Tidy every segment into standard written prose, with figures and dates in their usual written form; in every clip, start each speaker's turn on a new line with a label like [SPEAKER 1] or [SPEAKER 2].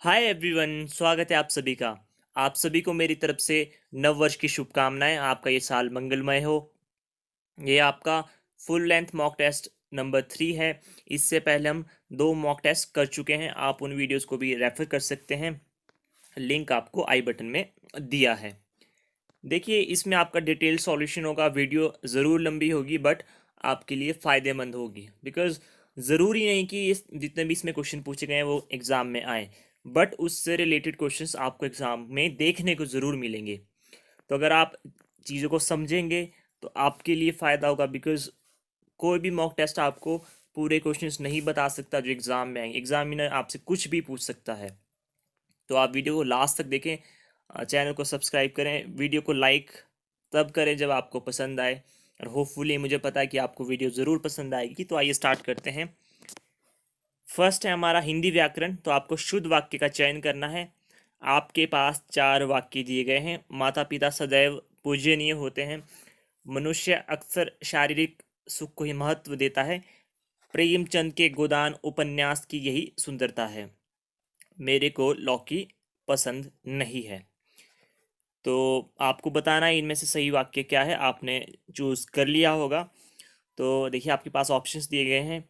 [SPEAKER 1] Hi everyone, स्वागत है आप सभी का। आप सभी को मेरी तरफ से नव वर्ष की शुभकामनाएं। आपका ये साल मंगलमय हो। ये आपका full length mock test number 3 है। इससे पहले हम 2 मॉक टेस्ट कर चुके हैं। आप उन वीडियोस को भी रेफर कर सकते हैं। लिंक आपको आई बटन में दिया है। देखिए, इसमें आपका डिटेल सॉल्यूशन होगा। वीडियो ज़रूर लंबी होगी बट आपके लिए फ़ायदेमंद होगी, बिकॉज ज़रूरी नहीं कि इस जितने भी इसमें क्वेश्चन पूछे गए हैं वो एग्ज़ाम में आए, बट उससे रिलेटेड क्वेश्चंस आपको एग्ज़ाम में देखने को ज़रूर मिलेंगे। तो अगर आप चीज़ों को समझेंगे तो आपके लिए फ़ायदा होगा, बिकॉज कोई भी मॉक टेस्ट आपको पूरे क्वेश्चंस नहीं बता सकता जो एग्ज़ाम में आएंगे। एग्जामिनर आपसे कुछ भी पूछ सकता है। तो आप वीडियो को लास्ट तक देखें, चैनल को सब्सक्राइब करें, वीडियो को लाइक तब करें जब आपको पसंद आए। और होपफुली मुझे पता है कि आपको वीडियो ज़रूर पसंद आएगी। तो आइए स्टार्ट करते हैं। फर्स्ट है हमारा हिंदी व्याकरण। तो आपको शुद्ध वाक्य का चयन करना है। आपके पास 4 वाक्य दिए गए हैं। माता पिता सदैव पूजनीय होते हैं। मनुष्य अक्सर शारीरिक सुख को ही महत्व देता है। प्रेमचंद के गोदान उपन्यास की यही सुंदरता है। मेरे को लौकी पसंद नहीं है। तो आपको बताना है इनमें से सही वाक्य क्या है। आपने चूज कर लिया होगा। तो देखिए, आपके पास ऑप्शंस दिए गए हैं।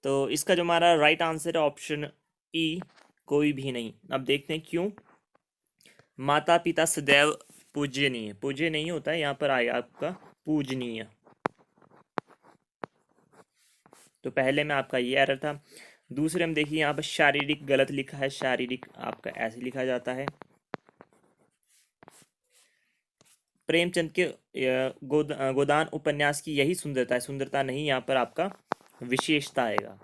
[SPEAKER 1] तो इसका जो हमारा राइट आंसर है ऑप्शन ई, कोई भी नहीं। अब देखते हैं क्यों। माता पिता सदैव पूजनीय, पूज्य नहीं होता है, यहाँ पर आएगा आपका पूजनीय। तो पहले में आपका ये एरर था। दूसरे में देखिए, यहाँ पर शारीरिक गलत लिखा है। शारीरिक आपका ऐसे लिखा जाता है। प्रेमचंद के गोदान उपन्यास की यही सुंदरता है। सुंदरता नहीं, यहाँ पर आपका विशेषता आएगा।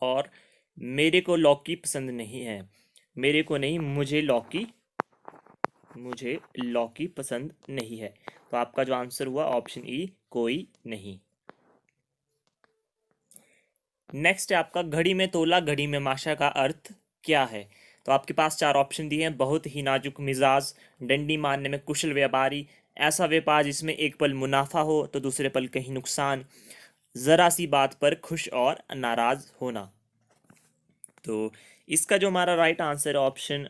[SPEAKER 1] और मेरे को लौकी पसंद नहीं है। मेरे को नहीं, मुझे लौकी पसंद नहीं है। तो आपका जो आंसर हुआ ऑप्शन ई, कोई नहीं। नेक्स्ट है आपका घड़ी में तोला घड़ी में माशा का अर्थ क्या है। तो आपके पास 4 ऑप्शन दिए हैं। बहुत ही नाजुक मिजाज, डंडी मारने में कुशल व्यापारी, ऐसा व्यापार जिसमें एक पल मुनाफा हो तो दूसरे पल कहीं नुकसान, जरा सी बात पर खुश और नाराज होना। तो इसका जो हमारा राइट आंसर है ऑप्शन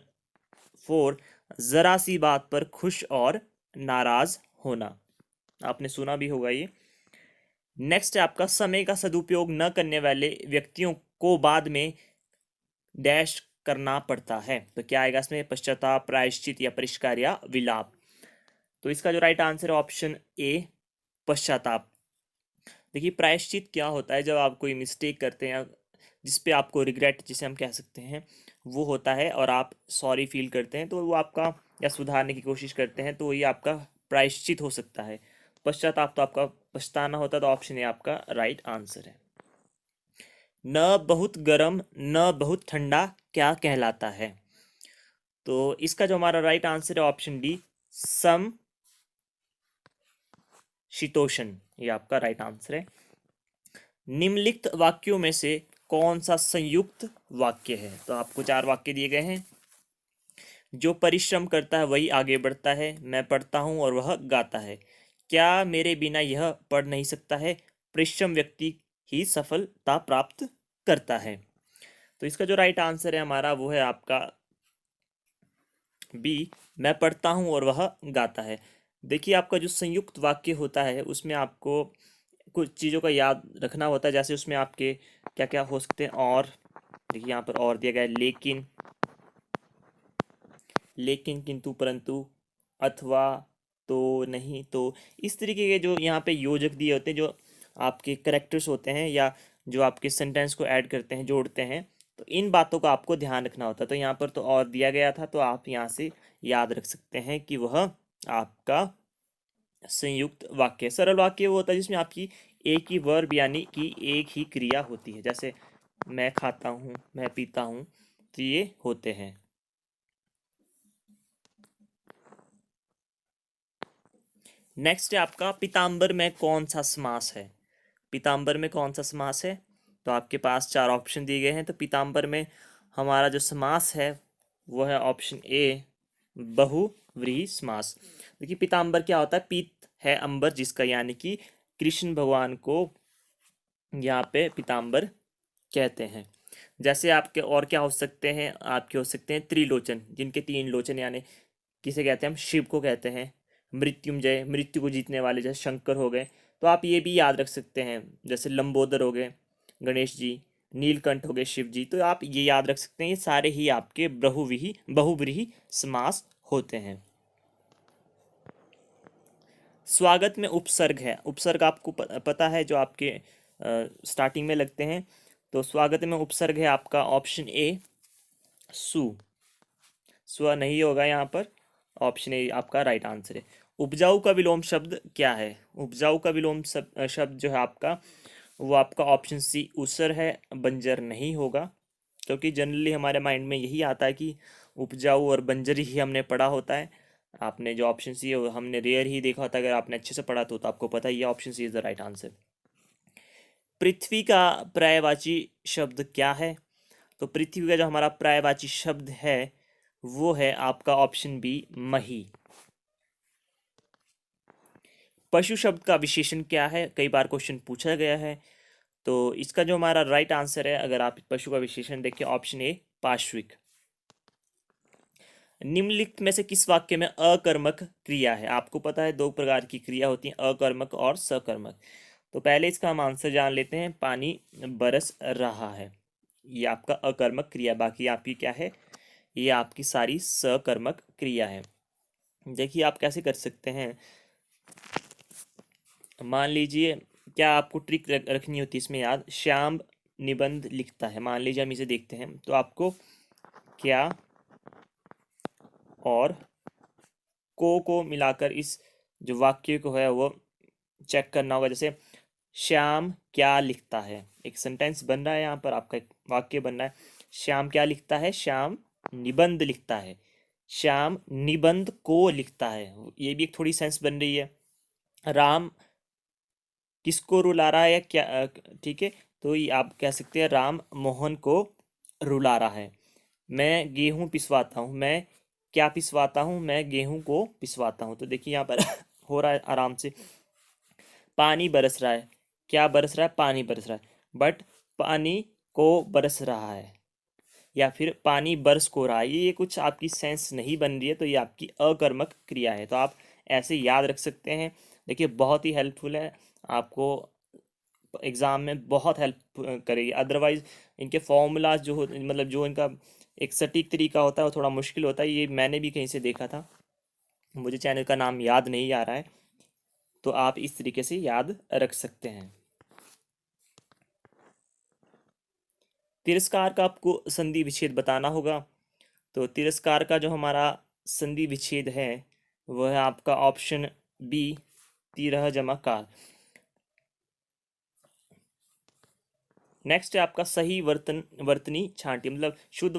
[SPEAKER 1] 4, जरा सी बात पर खुश और नाराज होना। आपने सुना भी होगा ये। नेक्स्ट है आपका समय का सदुपयोग न करने वाले व्यक्तियों को बाद में डैश करना पड़ता है। तो क्या आएगा इसमें? पश्चाताप, प्रायश्चित या परिष्कार या विलाप। तो इसका जो राइट आंसर है ऑप्शन ए, पश्चाताप। देखिए, प्रायश्चित क्या होता है? जब आप कोई मिस्टेक करते हैं जिस पे आपको रिग्रेट, जिसे हम कह सकते हैं, वो होता है और आप सॉरी फील करते हैं, तो वो आपका, या सुधारने की कोशिश करते हैं, तो ये आपका प्रायश्चित हो सकता है। पश्चाताप तो आपका पछताना होता है। तो ऑप्शन ए आपका राइट आंसर है। न बहुत गर्म न बहुत ठंडा क्या कहलाता है। तो इसका जो हमारा राइट आंसर है ऑप्शन डी, सम शीतोष्ण। ये आपका राइट आंसर है। निम्नलिखित वाक्यों में से कौन सा संयुक्त वाक्य है। तो आपको 4 वाक्य दिए गए हैं। जो परिश्रम करता है वही आगे बढ़ता है। मैं पढ़ता हूँ और वह गाता है। क्या मेरे बिना यह पढ़ नहीं सकता है। परिश्रम व्यक्ति ही सफलता प्राप्त करता है। तो इसका जो राइट आंसर है हमारा वो है आपका बी, मैं पढ़ता हूँ और वह गाता है। देखिए, आपका जो संयुक्त वाक्य होता है उसमें आपको कुछ चीज़ों का याद रखना होता है। जैसे उसमें आपके क्या क्या हो सकते हैं। और देखिए, यहाँ पर और दिया गया है लेकिन, लेकिन, किंतु, परंतु, अथवा, तो, नहीं, तो। इस तरीके के जो यहाँ पे योजक दिए होते हैं, जो आपके करेक्टर्स होते हैं या जो आपके सेंटेंस को ऐड करते हैं, जोड़ते हैं, तो इन बातों का आपको ध्यान रखना होता है। तो यहाँ पर तो और दिया गया था, तो आप यहाँ से याद रख सकते हैं कि वह आपका संयुक्त वाक्य। सरल वाक्य वो होता है जिसमें आपकी एक ही वर्ब यानी कि एक ही क्रिया होती है। जैसे मैं खाता हूँ, मैं पीता हूँ, तो ये होते हैं। नेक्स्ट है आपका पीताम्बर में कौन सा समास है। पीताम्बर में कौन सा समास है। तो आपके पास 4 ऑप्शन दिए गए हैं। तो पीताम्बर में हमारा जो समास है वो है ऑप्शन ए, बहुव्रीहि समास। देखिए, पीताम्बर क्या होता है? पीत है अंबर जिसका, यानी कि कृष्ण भगवान को यहाँ पे पीताम्बर कहते हैं। जैसे आपके और क्या हो सकते हैं, आपके हो सकते हैं त्रिलोचन, जिनके 3 लोचन, यानी किसे कहते हैं हम, शिव को कहते हैं। मृत्युंजय, मृत्यु को जीतने वाले, जैसे शंकर हो गए। तो आप ये भी याद रख सकते हैं, जैसे लंबोदर हो गए गणेश जी, नीलकंठ हो गए शिव जी। तो आप ये याद रख सकते हैं, ये सारे ही आपके बहुव्रीहि समास होते हैं। स्वागत में उपसर्ग है। उपसर्ग आपको पता है, जो आपके स्टार्टिंग में लगते हैं। तो स्वागत में उपसर्ग है आपका ऑप्शन ए, सु। स्व नहीं होगा यहाँ पर, ऑप्शन ए आपका राइट आंसर है। उपजाऊ का विलोम शब्द क्या है? उपजाऊ का विलोम शब्द जो है आपका, वो आपका ऑप्शन सी उसर है, बंजर नहीं होगा। क्योंकि जनरली हमारे माइंड में यही आता है कि उपजाऊ और बंजर ही हमने पढ़ा होता है। आपने जो ऑप्शन सी है वो हमने रेयर ही देखा होता है। अगर आपने अच्छे से पढ़ा तो आपको पता ही है, option C is the right answer. पृथ्वी का पर्यायवाची शब्द क्या है? तो पृथ्वी का जो हमारा पर्यायवाची शब्द है वो है आपका ऑप्शन बी, मही। पशु शब्द का विशेषण क्या है? कई बार क्वेश्चन पूछा गया है। तो इसका जो हमारा राइट आंसर है, अगर आप पशु का विशेषण देखिए, ऑप्शन ए, पार्श्विक। निम्नलिखित में से किस वाक्य में अकर्मक क्रिया है? आपको पता है 2 प्रकार की क्रिया होती है, अकर्मक और सकर्मक। तो पहले इसका हम आंसर जान लेते हैं। पानी बरस रहा है, ये आपका अकर्मक क्रिया। बाकी आपकी क्या है? ये आपकी सारी सकर्मक क्रिया है। देखिए आप कैसे कर सकते हैं। मान लीजिए, क्या आपको ट्रिक रखनी होती है इसमें याद। श्याम निबंध लिखता है, मान लीजिए हम इसे देखते हैं। तो आपको क्या और को मिलाकर इस जो वाक्य को है वो चेक करना होगा। जैसे श्याम क्या लिखता है, एक सेंटेंस बन रहा है यहाँ पर, आपका एक वाक्य बन रहा है। श्याम क्या लिखता है? श्याम निबंध लिखता है। श्याम निबंध को लिखता है, ये भी एक थोड़ी सेंस बन रही है। राम किसको रुला रहा है, या क्या, ठीक है। तो ये आप कह सकते हैं राम मोहन को रुला रहा है। मैं गेहूं पिसवाता हूँ, मैं क्या पिसवाता हूँ? मैं गेहूं को पिसवाता हूँ। तो देखिए यहाँ पर हो रहा है आराम से। पानी बरस रहा है, क्या बरस रहा है? पानी बरस रहा है। बट पानी को बरस रहा है, या फिर पानी बरस को रहा है, ये कुछ आपकी सेंस नहीं बन रही है। तो ये आपकी अकर्मक क्रिया है। तो आप ऐसे याद रख सकते हैं। देखिए बहुत ही हेल्पफुल है, आपको एग्ज़ाम में बहुत हेल्प करेगी। अदरवाइज इनके फॉर्मूलाज जो हो, मतलब जो इनका एक सटीक तरीका होता है वो थोड़ा मुश्किल होता है। ये मैंने भी कहीं से देखा था, मुझे चैनल का नाम याद नहीं आ रहा है। तो आप इस तरीके से याद रख सकते हैं। तिरस्कार का आपको संधि विच्छेद बताना होगा। तो तिरस्कार का जो हमारा संधि विच्छेद है वह है आपका ऑप्शन बी, तिरह जमा कार। नेक्स्ट है आपका सही वर्तनी छांटी, मतलब शुद्ध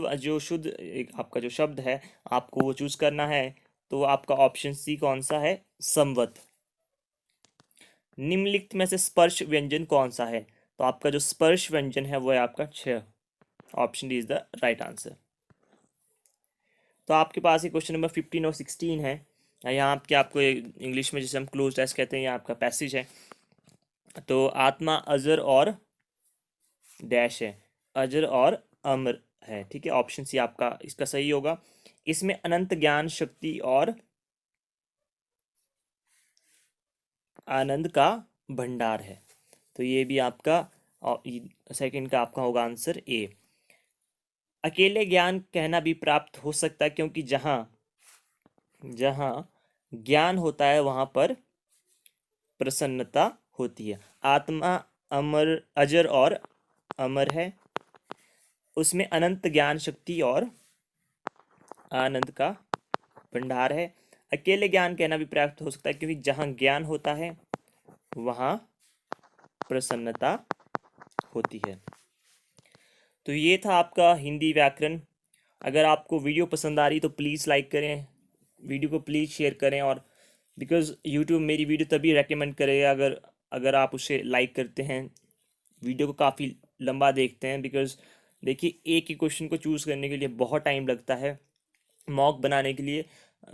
[SPEAKER 1] आपका जो शब्द है आपको वो चूज करना है। तो आपका ऑप्शन सी कौन सा है? संवत। निम्नलिखित में से स्पर्श व्यंजन कौन सा है? तो आपका जो स्पर्श व्यंजन है वो है आपका छ। Option D is the right answer. तो आपके पास ये क्वेश्चन नंबर 15 और 16 है। यहाँ आपके आपको इंग्लिश में जिसे हम क्लोज टेस्ट कहते हैं, ये आपका पैसेज है। तो आत्मा अजर और डैश है, अजर और अमर है, ठीक है। ऑप्शन सी आपका इसका सही होगा। इसमें अनंत ज्ञान शक्ति और आनंद का भंडार है। तो ये भी आपका सेकंड का आपका होगा आंसर ए। अकेले ज्ञान कहना भी प्राप्त हो सकता है, क्योंकि जहां जहां ज्ञान होता है वहां पर प्रसन्नता होती है। आत्मा अमर, अजर और अमर है, उसमें अनंत ज्ञान शक्ति और आनंद का भंडार है। अकेले ज्ञान कहना भी प्राप्त हो सकता है, क्योंकि जहां ज्ञान होता है वहां प्रसन्नता होती है। तो ये था आपका हिंदी व्याकरण। अगर आपको वीडियो पसंद आ रही तो प्लीज़ लाइक करें, वीडियो को प्लीज़ शेयर करें। और बिकॉज़ यूट्यूब मेरी वीडियो तभी रेकमेंड करेगा अगर अगर आप उसे लाइक करते हैं, वीडियो को काफ़ी लंबा देखते हैं। बिकॉज़ देखिए एक ही क्वेश्चन को चूज़ करने के लिए बहुत टाइम लगता है, मॉक बनाने के लिए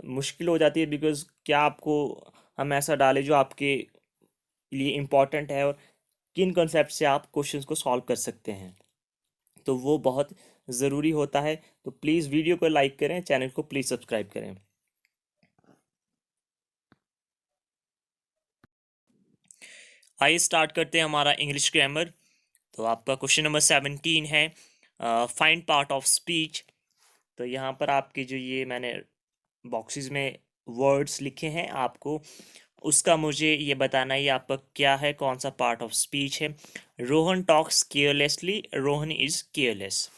[SPEAKER 1] मुश्किल हो जाती है। बिकॉज़ क्या आपको हम ऐसा डालें जो आपके लिए इम्पॉर्टेंट है और किन कॉन्सेप्ट से आप क्वेश्चंस को सॉल्व कर सकते हैं। तो वो बहुत ज़रूरी होता है। तो प्लीज़ वीडियो को लाइक करें, चैनल को प्लीज़ सब्सक्राइब करें। आइए स्टार्ट करते हैं हमारा इंग्लिश ग्रामर। तो आपका क्वेश्चन नंबर 17 है, फाइंड पार्ट ऑफ स्पीच। तो यहाँ पर आपके जो ये मैंने बॉक्सेस में वर्ड्स लिखे हैं, आपको उसका मुझे ये बताना है ये आपका क्या है, कौन सा पार्ट ऑफ स्पीच है। Rohan talks carelessly, Rohan is careless.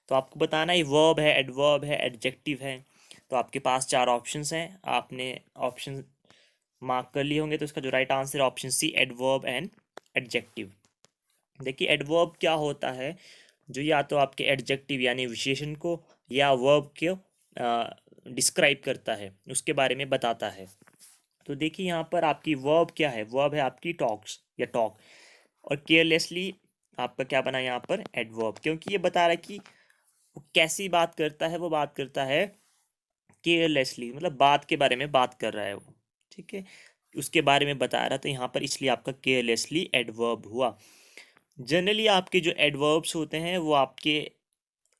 [SPEAKER 1] तो आपको बताना है वर्ब है, एडवर्ब है, एडजेक्टिव है। तो आपके पास चार ऑप्शंस हैं, आपने ऑप्शन मार्क कर लिए होंगे। तो इसका जो राइट आंसर है option C, adverb and adjective. देखिए एडवर्ब क्या होता है, जो या तो आपके एडजेक्टिव यानी विशेषण को या वर्ब को डिस्क्राइब करता है, उसके बारे में बताता है। तो देखिए यहाँ पर आपकी वर्ब क्या है, वर्ब है आपकी टॉक्स या टॉक, और केयरलेसली आपका क्या बना यहाँ पर, एडवर्ब, क्योंकि ये बता रहा है कि वो कैसी बात करता है, वो बात करता है केयरलेसली, मतलब बात के बारे में बात कर रहा है वो, ठीक है, उसके बारे में बता रहा था यहाँ पर, इसलिए आपका केयरलेसली एडवर्ब हुआ। जनरली आपके जो एडवर्ब्स होते हैं वो आपके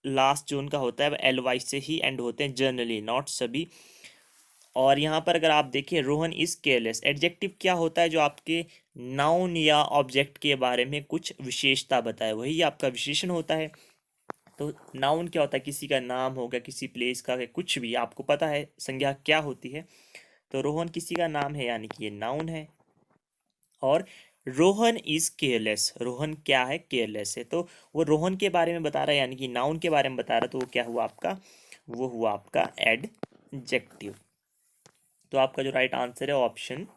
[SPEAKER 1] लास्ट जो उनका होता है एल वाई से ही एंड होते हैं, जनरली, नॉट सभी। और यहाँ पर अगर आप देखिए रोहन इज केयरलेस, एडजेक्टिव क्या होता है, जो आपके नाउन या ऑब्जेक्ट के बारे में कुछ विशेषता बताए, वही आपका विशेषण होता है। तो नाउन क्या होता है, किसी का नाम हो गया, किसी प्लेस का, कुछ भी आपको पता है संज्ञा क्या होती है। तो रोहन किसी का नाम है यानी कि ये नाउन है। और रोहन इज केयरलेस, रोहन क्या है, केयरलेस है। तो वो रोहन के बारे में बता रहा है यानी कि नाउन के बारे में बता रहा है, तो वो क्या हुआ आपका, वो हुआ आपका एडजेक्टिव। तो आपका जो राइट आंसर है option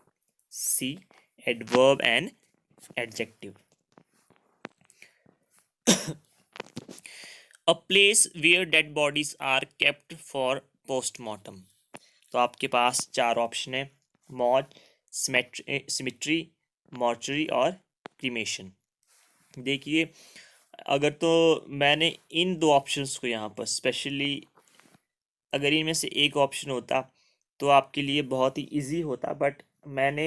[SPEAKER 1] C, adverb and adjective. A place where dead bodies are kept for postmortem. तो आपके पास चार ऑप्शन है, मॉर्ज, सिमेट्री, मॉर्चरी और क्रीमेशन। देखिए अगर तो मैंने इन दो ऑप्शंस को यहाँ पर स्पेशली, अगर इनमें से एक ऑप्शन होता तो आपके लिए बहुत ही इजी होता, बट मैंने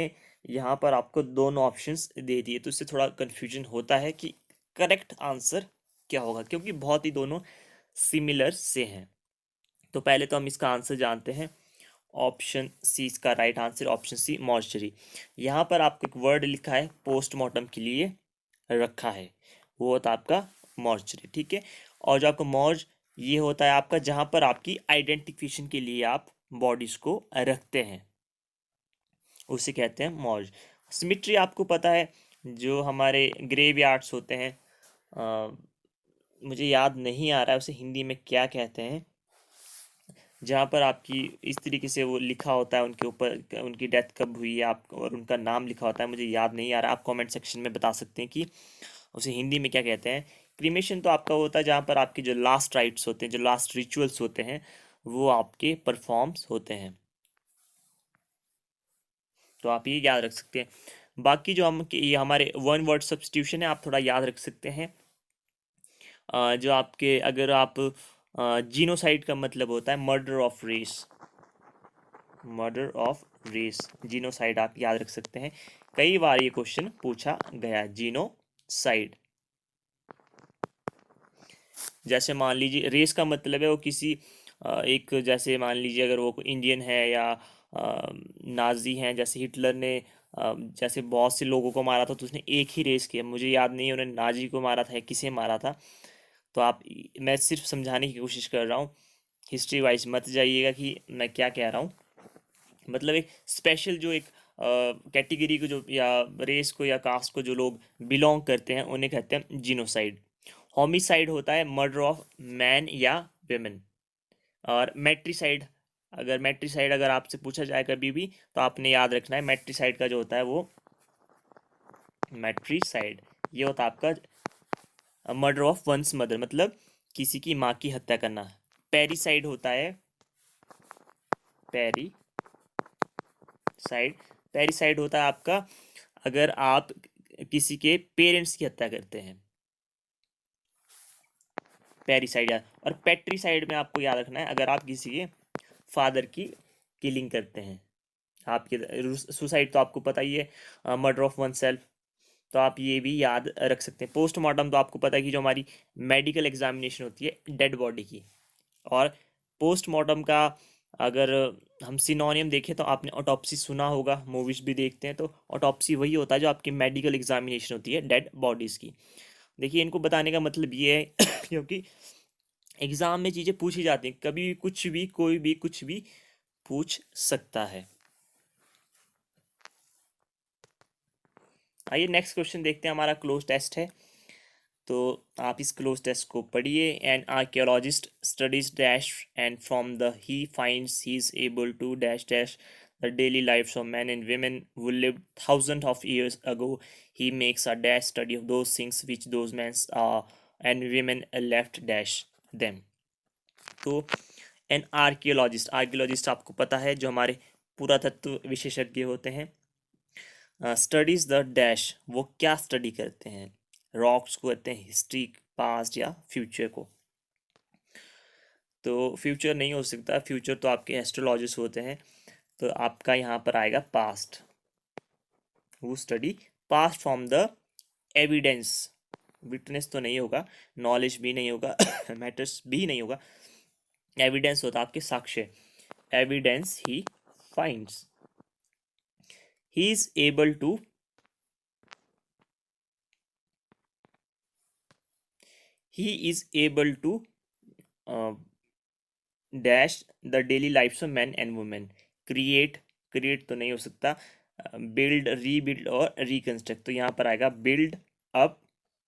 [SPEAKER 1] यहाँ पर आपको दोनों ऑप्शंस दे दिए, तो इससे थोड़ा कन्फ्यूजन होता है कि करेक्ट आंसर क्या होगा, क्योंकि बहुत ही दोनों सिमिलर से हैं। तो पहले तो हम इसका आंसर जानते हैं, ऑप्शन सी इसका right answer, option C mortuary. यहाँ पर आपको एक वर्ड लिखा है पोस्टमार्टम के लिए रखा है, वो होता है आपका मॉर्चरी, ठीक है। और जो आपका मॉर्ज, ये होता है आपका जहाँ पर आपकी आइडेंटिफिकेशन के लिए आप बॉडीज को रखते हैं, उसे कहते हैं मॉर्ज। सिमिट्री आपको पता है, जो हमारे ग्रेव यार्ड्स होते हैं, मुझे याद नहीं आ रहा है उसे हिंदी में क्या कहते हैं, जहाँ पर आपकी इस तरीके से वो लिखा होता है उनके ऊपर, उनकी डेथ कब हुई है आप, और उनका नाम लिखा होता है, मुझे याद नहीं आ रहा, आप कमेंट सेक्शन में बता सकते हैं कि उसे हिंदी में क्या कहते हैं। क्रीमेशन तो आपका होता है जहाँ पर आपके जो लास्ट राइट्स होते हैं, जो लास्ट रिचुअल्स होते हैं, वो आपके परफॉर्म्स होते हैं। तो आप ये याद रख सकते हैं। बाकी जो हम ये हमारे वन वर्ड सब्स्टिट्यूशन है, आप थोड़ा याद रख सकते हैं। जो आपके अगर आप जीनोसाइड का मतलब होता है murder of race, murder of race, genocide आप याद रख सकते हैं। कई बार ये क्वेश्चन पूछा गया है, जीनोसाइड। जैसे मान लीजिए रेस का मतलब है वो किसी एक, जैसे मान लीजिए अगर वो इंडियन है या नाजी हैं, जैसे हिटलर ने जैसे बहुत से लोगों को मारा था, तो उसने एक ही रेस किया, मुझे याद नहीं है उन्होंने नाजी को मारा था या किसे मारा था। तो आप, मैं सिर्फ समझाने की कोशिश कर रहा हूँ, हिस्ट्री वाइज मत जाइएगा कि मैं क्या कह रहा हूँ। मतलब एक स्पेशल जो एक कैटेगरी को जो या रेस को या कास्ट को जो लोग बिलोंग करते हैं, उन्हें कहते हैं जीनोसाइड। होमिसाइड होता है मर्डर ऑफ मैन या वेमेन। और मैट्रिसाइड, अगर आपसे पूछा जाए कभी भी, तो आपने याद रखना है मैट्रिसाइड का जो होता है वो, मैट्रिसाइड ये होता है आपका मर्डर ऑफ वंस मदर, मतलब किसी की माँ की हत्या करना। पेरिसाइड होता है, पेरिसाइड, पेरिसाइड होता है आपका अगर आप किसी के पेरेंट्स की हत्या करते हैं, पेरिसाइड। और पेट्रीसाइड में आपको याद रखना है अगर आप किसी के फादर की किलिंग करते हैं। आपके सुसाइड तो आपको पता ही है, मर्डर ऑफ वन सेल्फ। तो आप ये भी याद रख सकते हैं। पोस्टमार्टम तो आपको पता है कि जो हमारी मेडिकल एग्जामिनेशन होती है डेड बॉडी की, और पोस्टमार्टम का अगर हम सिनोनियम देखें तो आपने ऑटोप्सी सुना होगा, मूवीज भी देखते हैं, तो ऑटोप्सी वही होता है जो आपकी मेडिकल एग्जामिनेशन होती है डेड बॉडीज की। देखिए इनको बताने का मतलब ये है क्योंकि एग्जाम में चीजें पूछी जाती हैं, कभी भी कुछ भी कोई भी कुछ भी पूछ सकता है। आइए नेक्स्ट क्वेश्चन देखते हैं, हमारा क्लोज टेस्ट है, तो आप इस क्लोज टेस्ट को पढ़िए। An archaeologist studies dash and from the he finds he is able to dash dash the daily lives of men and women who lived thousands of years ago. He makes a dash study of those things which those men and women left dash them. तो an archaeologist, archaeologist आपको पता है जो हमारे पुरातत्व विशेषज्ञ होते हैं। स्टडीज द डैश, वो क्या स्टडी करते हैं? रॉक्स को कहते हैं, हिस्ट्री, पास्ट या फ्यूचर को। तो फ्यूचर नहीं हो सकता, फ्यूचर तो आपके एस्ट्रोलॉजिस्ट होते हैं, तो आपका यहाँ पर आएगा पास्ट। वो study past from the evidence, witness तो नहीं होगा, नॉलेज भी नहीं होगा मैटर्स भी नहीं होगा, एविडेंस होता आपके साक्ष्य। Evidence he finds, he is able to dash the daily lifes of man and women. Create तो नहीं हो सकता, बिल्ड, रीबिल्ड और रिकंस्ट्रक्ट, तो यहाँ पर आएगा build up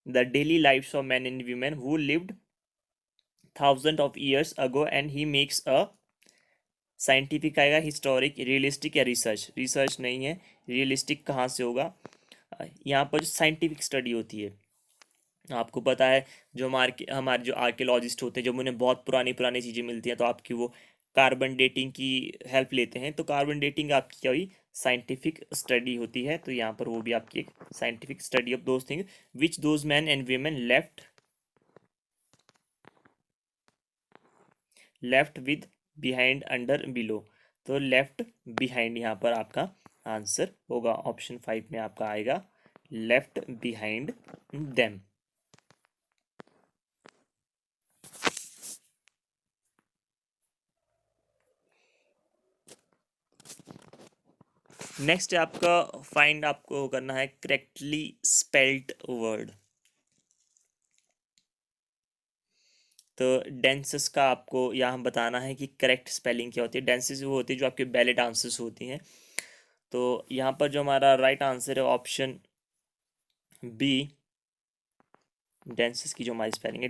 [SPEAKER 1] the daily lifes of man and women who lived thousand of years ago, and he makes a, scientific आएगा, हिस्टोरिक, रियलिस्टिक या रिसर्च। रिसर्च नहीं है, रियलिस्टिक कहाँ से होगा? यहाँ पर जो साइंटिफिक स्टडी होती है, आपको पता है जो हमारे जो आर्कियोलॉजिस्ट होते हैं, जब उन्हें बहुत पुरानी पुरानी चीज़ें मिलती हैं तो आपकी वो कार्बन डेटिंग की हेल्प लेते हैं, तो कार्बन डेटिंग आपकी क्या हुई? साइंटिफिक स्टडी होती है। तो यहाँ पर वो भी आपकी एक scientific study of those thing which those man and women left with behind under below, तो लेफ्ट बिहाइंड यहाँ पर आपका आंसर होगा, ऑप्शन 5 में आपका आएगा लेफ्ट बिहाइंड देम। नेक्स्ट आपका फाइंड, आपको करना है करेक्टली स्पेल्ड वर्ड। तो डेंसेस का आपको यहाँ बताना है कि करेक्ट स्पेलिंग क्या होती है। डेंसेस वो होती है जो आपके वैलिड आंसर्स होती हैं। तो यहाँ पर जो हमारा राइट आंसर है ऑप्शन बी, डेंसेस की जो हमारी स्पेलिंग है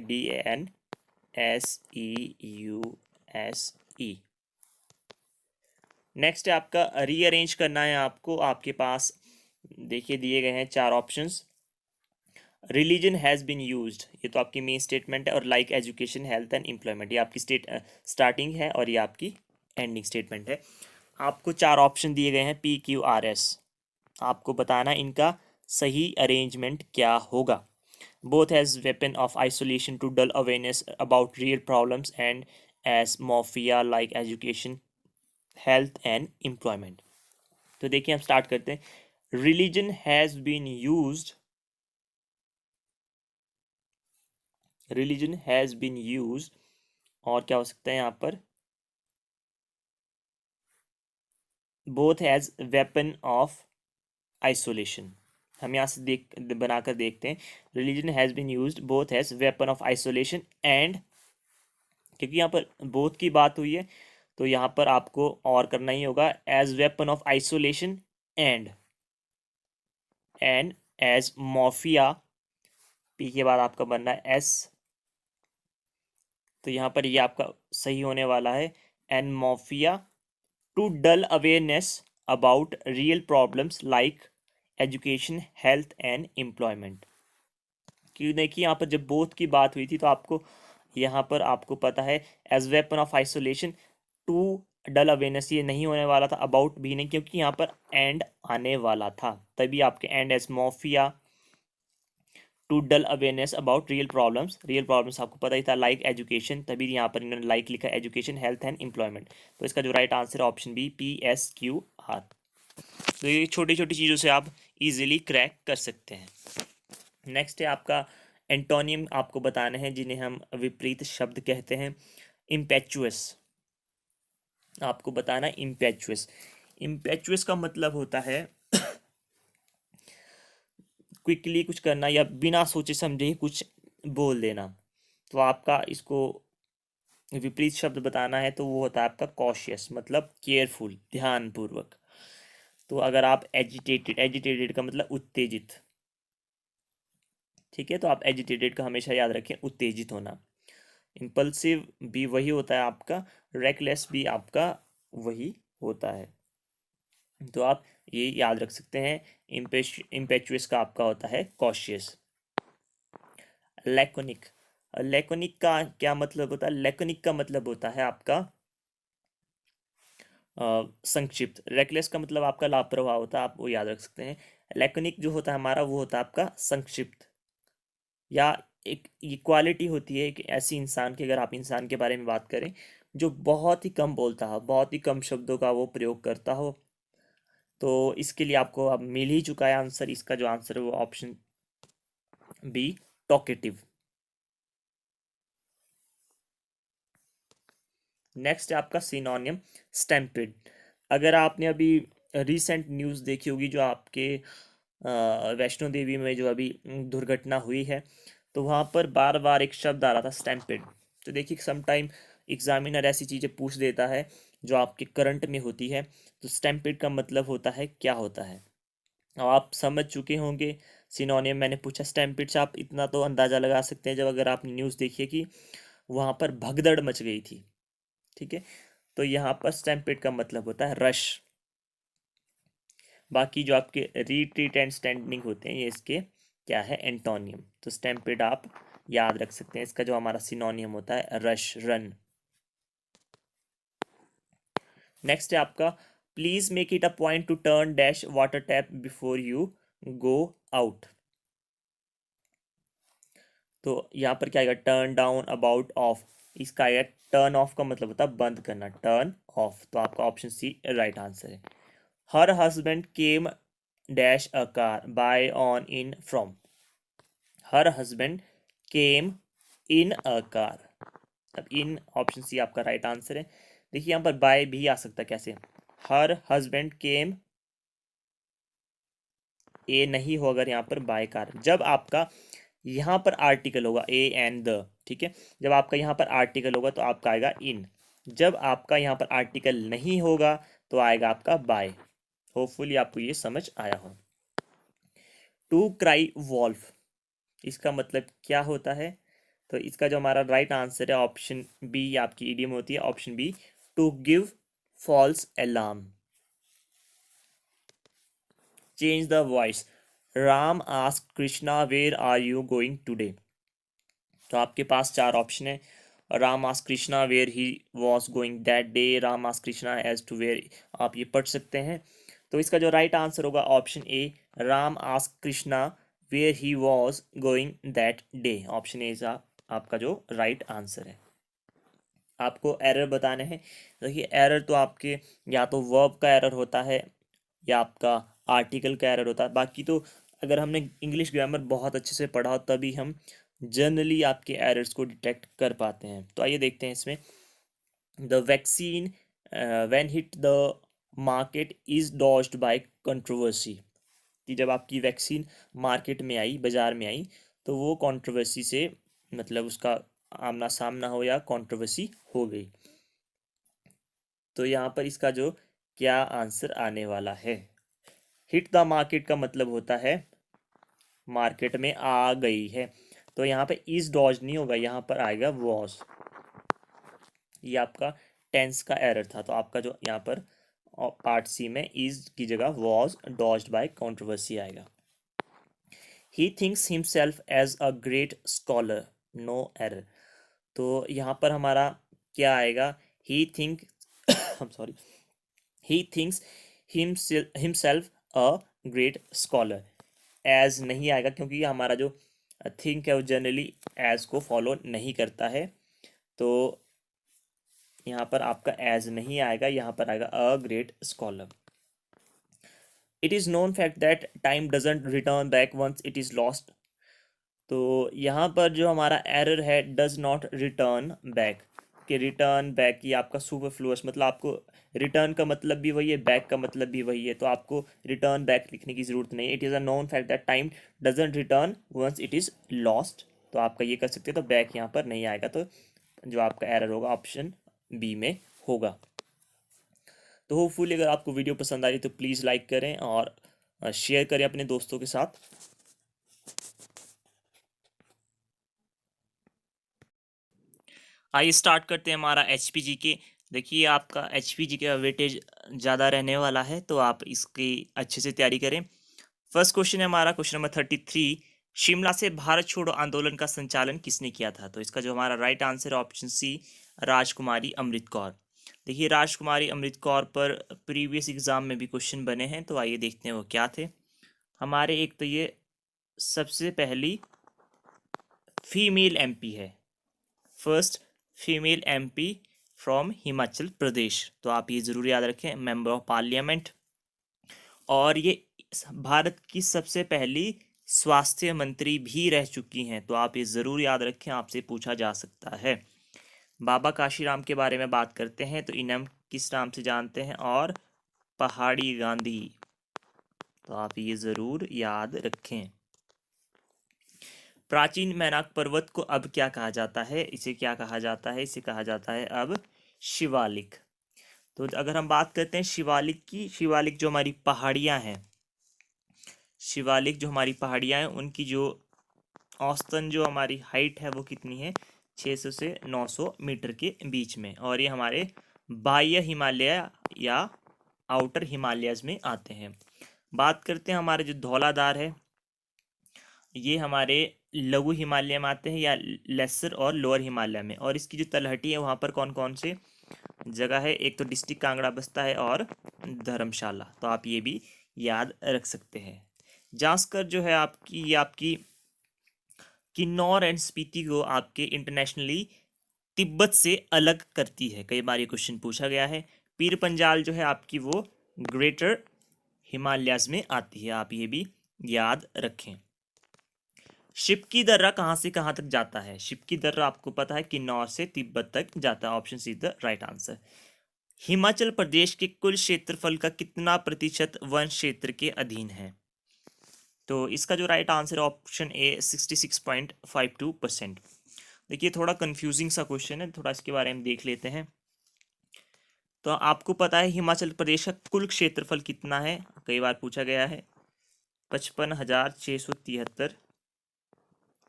[SPEAKER 1] DANSEUSE। नेक्स्ट है आपका रीअरेंज करना है आपको, आपके पास देखिए दिए गए हैं 4 options. Religion has been used, ये तो आपकी मेन स्टेटमेंट है, और like education, health and employment, ये आपकी स्टार्टिंग है और ये आपकी एंडिंग स्टेटमेंट है। आपको 4 ऑप्शन दिए गए हैं PQRS, आपको बताना इनका सही अरेंजमेंट क्या होगा। Both has weapon of isolation to dull awareness about real problems and as mafia like education, health and employment. तो देखिए हम स्टार्ट करते हैं। Religion has been used, religion has been used, और क्या हो सकता है यहाँ पर? Both has weapon of isolation, हम यहाँ से बनाकर देखते हैं। Religion has been used both has weapon of isolation and, क्योंकि यहाँ पर बोथ की बात हुई है तो यहाँ पर आपको और करना ही होगा, as weapon of isolation and as mafia, P के बाद आपका बनना है एस, तो यहाँ पर ये आपका सही होने वाला है, and mafia to dull awareness about real problems like education, health and employment. क्यों? देखिए यहाँ पर जब बोथ की बात हुई थी तो आपको यहाँ पर आपको पता है as weapon of isolation to dull awareness, ये नहीं होने वाला था, अबाउट भी नहीं, क्योंकि यहाँ पर एंड आने वाला था, तभी आपके and as mafia to dull awareness about real problems आपको पता ही था, लाइक एजुकेशन, तभी यहाँ पर इन्होंने लाइक लिखा, एजुकेशन, हेल्थ एंड एम्प्लॉयमेंट। तो इसका जो राइट आंसर है ऑप्शन बी PSQR। तो ये छोटी छोटी चीज़ों से आप इजीली क्रैक कर सकते हैं। नेक्स्ट है आपका एंटोनियम, आपको बताने हैं जिन्हें हम विपरीत शब्द कहते हैं। इम्पेचुअस, आपको बताना इम्पेचुअस। इम्पेचुअस का मतलब होता है क्विकली कुछ करना या बिना सोचे समझे ही कुछ बोल देना। तो आपका इसको विपरीत शब्द बताना है तो वो होता है आपका कॉशियस, मतलब केयरफुल, ध्यानपूर्वक। तो अगर आप एजिटेटेड, एजिटेटेड का मतलब उत्तेजित, ठीक है, तो आप एजिटेटेड का हमेशा याद रखें, उत्तेजित होना। इम्पल्सिव भी वही होता है आपका, रेकलेस भी आपका वही होता है। तो आप ये याद रख सकते हैं, इम्पेचुअस का आपका होता है कॉशियस। लैकोनिक, लैकोनिक का क्या मतलब होता है? लैकोनिक का मतलब होता है आपका संक्षिप्त। रेकलेस का मतलब आपका लापरवाह होता है, आप वो याद रख सकते हैं। लैकोनिक जो होता है हमारा वो होता है आपका संक्षिप्त। या एक इक्वालिटी होती है कि ऐसी इंसान की, अगर आप इंसान के बारे में बात करें जो बहुत ही कम बोलता हो, बहुत ही कम शब्दों का वो प्रयोग करता हो, तो इसके लिए आपको अब मिल ही चुका है आंसर। इसका जो आंसर है वो ऑप्शन बी, टॉकेटिव। नेक्स्ट है आपका सिनोनियम, स्टैम्पिड। अगर आपने अभी रिसेंट न्यूज़ देखी होगी, जो आपके वैष्णो देवी में जो अभी दुर्घटना हुई है, तो वहाँ पर बार बार एक शब्द आ रहा था, स्टैम्पिड। तो देखिए समटाइम एग्जामिनर ऐसी चीज़ें पूछ देता है जो आपके करंट में होती है। तो स्टैम्पिड का मतलब होता है, क्या होता है? अब आप समझ चुके होंगे सिनोनियम मैंने पूछा स्टैम्पिड से, आप इतना तो अंदाज़ा लगा सकते हैं जब अगर आपने न्यूज़ देखी है कि वहाँ पर भगदड़ मच गई थी, ठीक है। तो यहाँ पर स्टैम्पिड का मतलब होता है रश। बाकी जो आपके रीट्रीट एंड स्टैंडिंग होते हैं ये इसके क्या है, एंटोनियम। तो स्टैम्पिड आप याद रख सकते हैं, इसका जो हमारा सिनोनियम होता है रश, रन। नेक्स्ट है आपका, please make it a point two turn dash water tap before you go out. तो यहाँ पर क्या आएगा, टर्न डाउन, अबाउट, ऑफ। इसका आएगा, टर्न ऑफ का मतलब होता है बंद करना, टर्न ऑफ। तो आपका ऑप्शन सी राइट आंसर है। Her husband came dash a car by on in from. Her husband came in a car. अब इन, ऑप्शन सी आपका राइट आंसर है। देखिए यहाँ पर बाय भी आ सकता है, कैसे? हर हस्बैंड केम, ए नहीं हो अगर यहाँ पर बाय कार, जब आपका यहाँ पर आर्टिकल होगा ए एंड द, ठीक है। जब आपका यहाँ पर आर्टिकल होगा तो आपका आएगा इन। जब आपका यहाँ पर आर्टिकल नहीं होगा तो आएगा आपका बाय। होपफुली आपको ये समझ आया हो। टू क्राई वॉल्फ, इसका मतलब क्या होता है? तो इसका जो हमारा राइट आंसर है ऑप्शन बी, आपकी इडियम होती है option B, to give false alarm. Change the voice, Ram ask Krishna where are you going today. तो आपके पास चार ऑप्शन है। Ram ask Krishna where he was going that day, Ram ask Krishna as to where, आप ये पढ़ सकते हैं। तो इसका जो राइट आंसर होगा option A, Ram ask Krishna where he was going that day. Option A आपका जो राइट आंसर है। आपको एरर बताने हैं। देखिए एरर तो आपके या तो वर्ब का एरर होता है या आपका आर्टिकल का एरर होता है। बाकी तो अगर हमने इंग्लिश ग्रामर बहुत अच्छे से पढ़ा हो तभी हम जनरली आपके एरर्स को डिटेक्ट कर पाते हैं। तो आइए देखते हैं इसमें। The vaccine when hit the market is dodged by controversy, कि जब आपकी वैक्सीन मार्केट में आई, बाजार में आई, तो वो कंट्रोवर्सी से, मतलब उसका आमना सामना हो या कंट्रोवर्सी हो गई। तो यहाँ पर इसका जो क्या आंसर आने वाला है, हिट द मार्केट का मतलब होता है मार्केट में आ गई है। तो यहाँ पे इज डॉज नहीं होगा, यहाँ पर आएगा वॉज। ये आपका टेंस का एरर था। तो आपका जो यहाँ पर पार्ट सी में इज की जगह वॉज डॉज्ड बाय कंट्रोवर्सी आएगा। He thinks himself as a great scholar, no error. तो यहाँ पर हमारा क्या आएगा, he think sorry, he thinks himself a great scholar. As नहीं आएगा क्योंकि ये हमारा जो थिंक है वो जनरली एज को फॉलो नहीं करता है। तो यहाँ पर आपका एज नहीं आएगा, यहाँ पर आएगा a great scholar. It is known fact that time doesn't return back once it is lost. तो यहाँ पर जो हमारा एरर है, डज नॉट रिटर्न बैक, कि रिटर्न बैक ये आपका सुपरफ्लुअस, मतलब आपको रिटर्न का मतलब भी वही है, बैक का मतलब भी वही है, तो आपको रिटर्न बैक लिखने की ज़रूरत नहीं है। It is a known fact that time doesn't return once it is lost, तो आपका ये कर सकते हैं, तो बैक यहाँ पर नहीं आएगा, तो जो आपका एरर होगा ऑप्शन बी में होगा। तो होपफुली अगर आपको वीडियो पसंद आ रही तो प्लीज़ लाइक करें और शेयर करें अपने दोस्तों के साथ। आइए स्टार्ट करते हैं हमारा एच पी जी के। देखिए आपका एच पी जी का वेटेज ज़्यादा रहने वाला है, तो आप इसकी अच्छे से तैयारी करें। फर्स्ट क्वेश्चन है हमारा, क्वेश्चन नंबर 33, शिमला से भारत छोड़ो आंदोलन का संचालन किसने किया था? तो इसका जो हमारा राइट आंसर है ऑप्शन सी, राजकुमारी अमृत कौर। देखिए राजकुमारी अमृत कौर पर प्रीवियस एग्जाम में भी क्वेश्चन बने हैं, तो आइए देखते हैं वो क्या थे हमारे। एक तो ये सबसे पहली फीमेल एमपी है, first female MP from Himachal Pradesh, तो आप ये ज़रूर याद रखें, मेंबर ऑफ पार्लियामेंट। और ये भारत की सबसे पहली स्वास्थ्य मंत्री भी रह चुकी हैं, तो आप ये ज़रूर याद रखें, आपसे पूछा जा सकता है। बाबा काशीराम के बारे में बात करते हैं, तो इन्हें हम किस नाम से जानते हैं? और पहाड़ी गांधी, तो आप ये ज़रूर याद रखें। प्राचीन मैनाक पर्वत को अब क्या कहा जाता है? इसे क्या कहा जाता है? इसे कहा जाता है अब शिवालिक। तो अगर हम बात करते हैं शिवालिक की, शिवालिक जो हमारी पहाड़ियाँ हैं, शिवालिक जो हमारी पहाड़ियाँ हैं उनकी जो औसतन जो हमारी हाइट है वो कितनी है? 600 से 900 मीटर के बीच में, और ये हमारे बाह्य हिमालय या आउटर हिमालयस में आते हैं। बात करते हैं हमारे जो धौलाधार है, ये हमारे लघु हिमालय में आते हैं या लेसर और लोअर हिमालय में, और इसकी जो तलहटी है वहाँ पर कौन कौन से जगह है? एक तो डिस्ट्रिक्ट कांगड़ा बस्ता है और धर्मशाला, तो आप ये भी याद रख सकते हैं। जांस्कर जो है आपकी, ये आपकी किन्नौर एंड स्पीति को आपके इंटरनेशनली तिब्बत से अलग करती है, कई बार ये क्वेश्चन पूछा गया है। पीर पंजाल जो है आपकी वो ग्रेटर हिमालयाज में आती है, आप ये भी याद रखें। शिपकी दर्रा कहाँ से कहाँ तक जाता है? शिपकी दर्रा आपको पता है किन्नौर से तिब्बत तक जाता है, option C the right answer. Himachal Pradesh के कुल क्षेत्रफल का कितना प्रतिशत वन क्षेत्र के अधीन है? तो इसका जो राइट आंसर है ऑप्शन ए 66.52%। देखिए थोड़ा कंफ्यूजिंग सा क्वेश्चन है, थोड़ा इसके बारे में देख लेते हैं। तो आपको पता है हिमाचल प्रदेश का कुल क्षेत्रफल कितना है? कई बार पूछा गया है, 55,673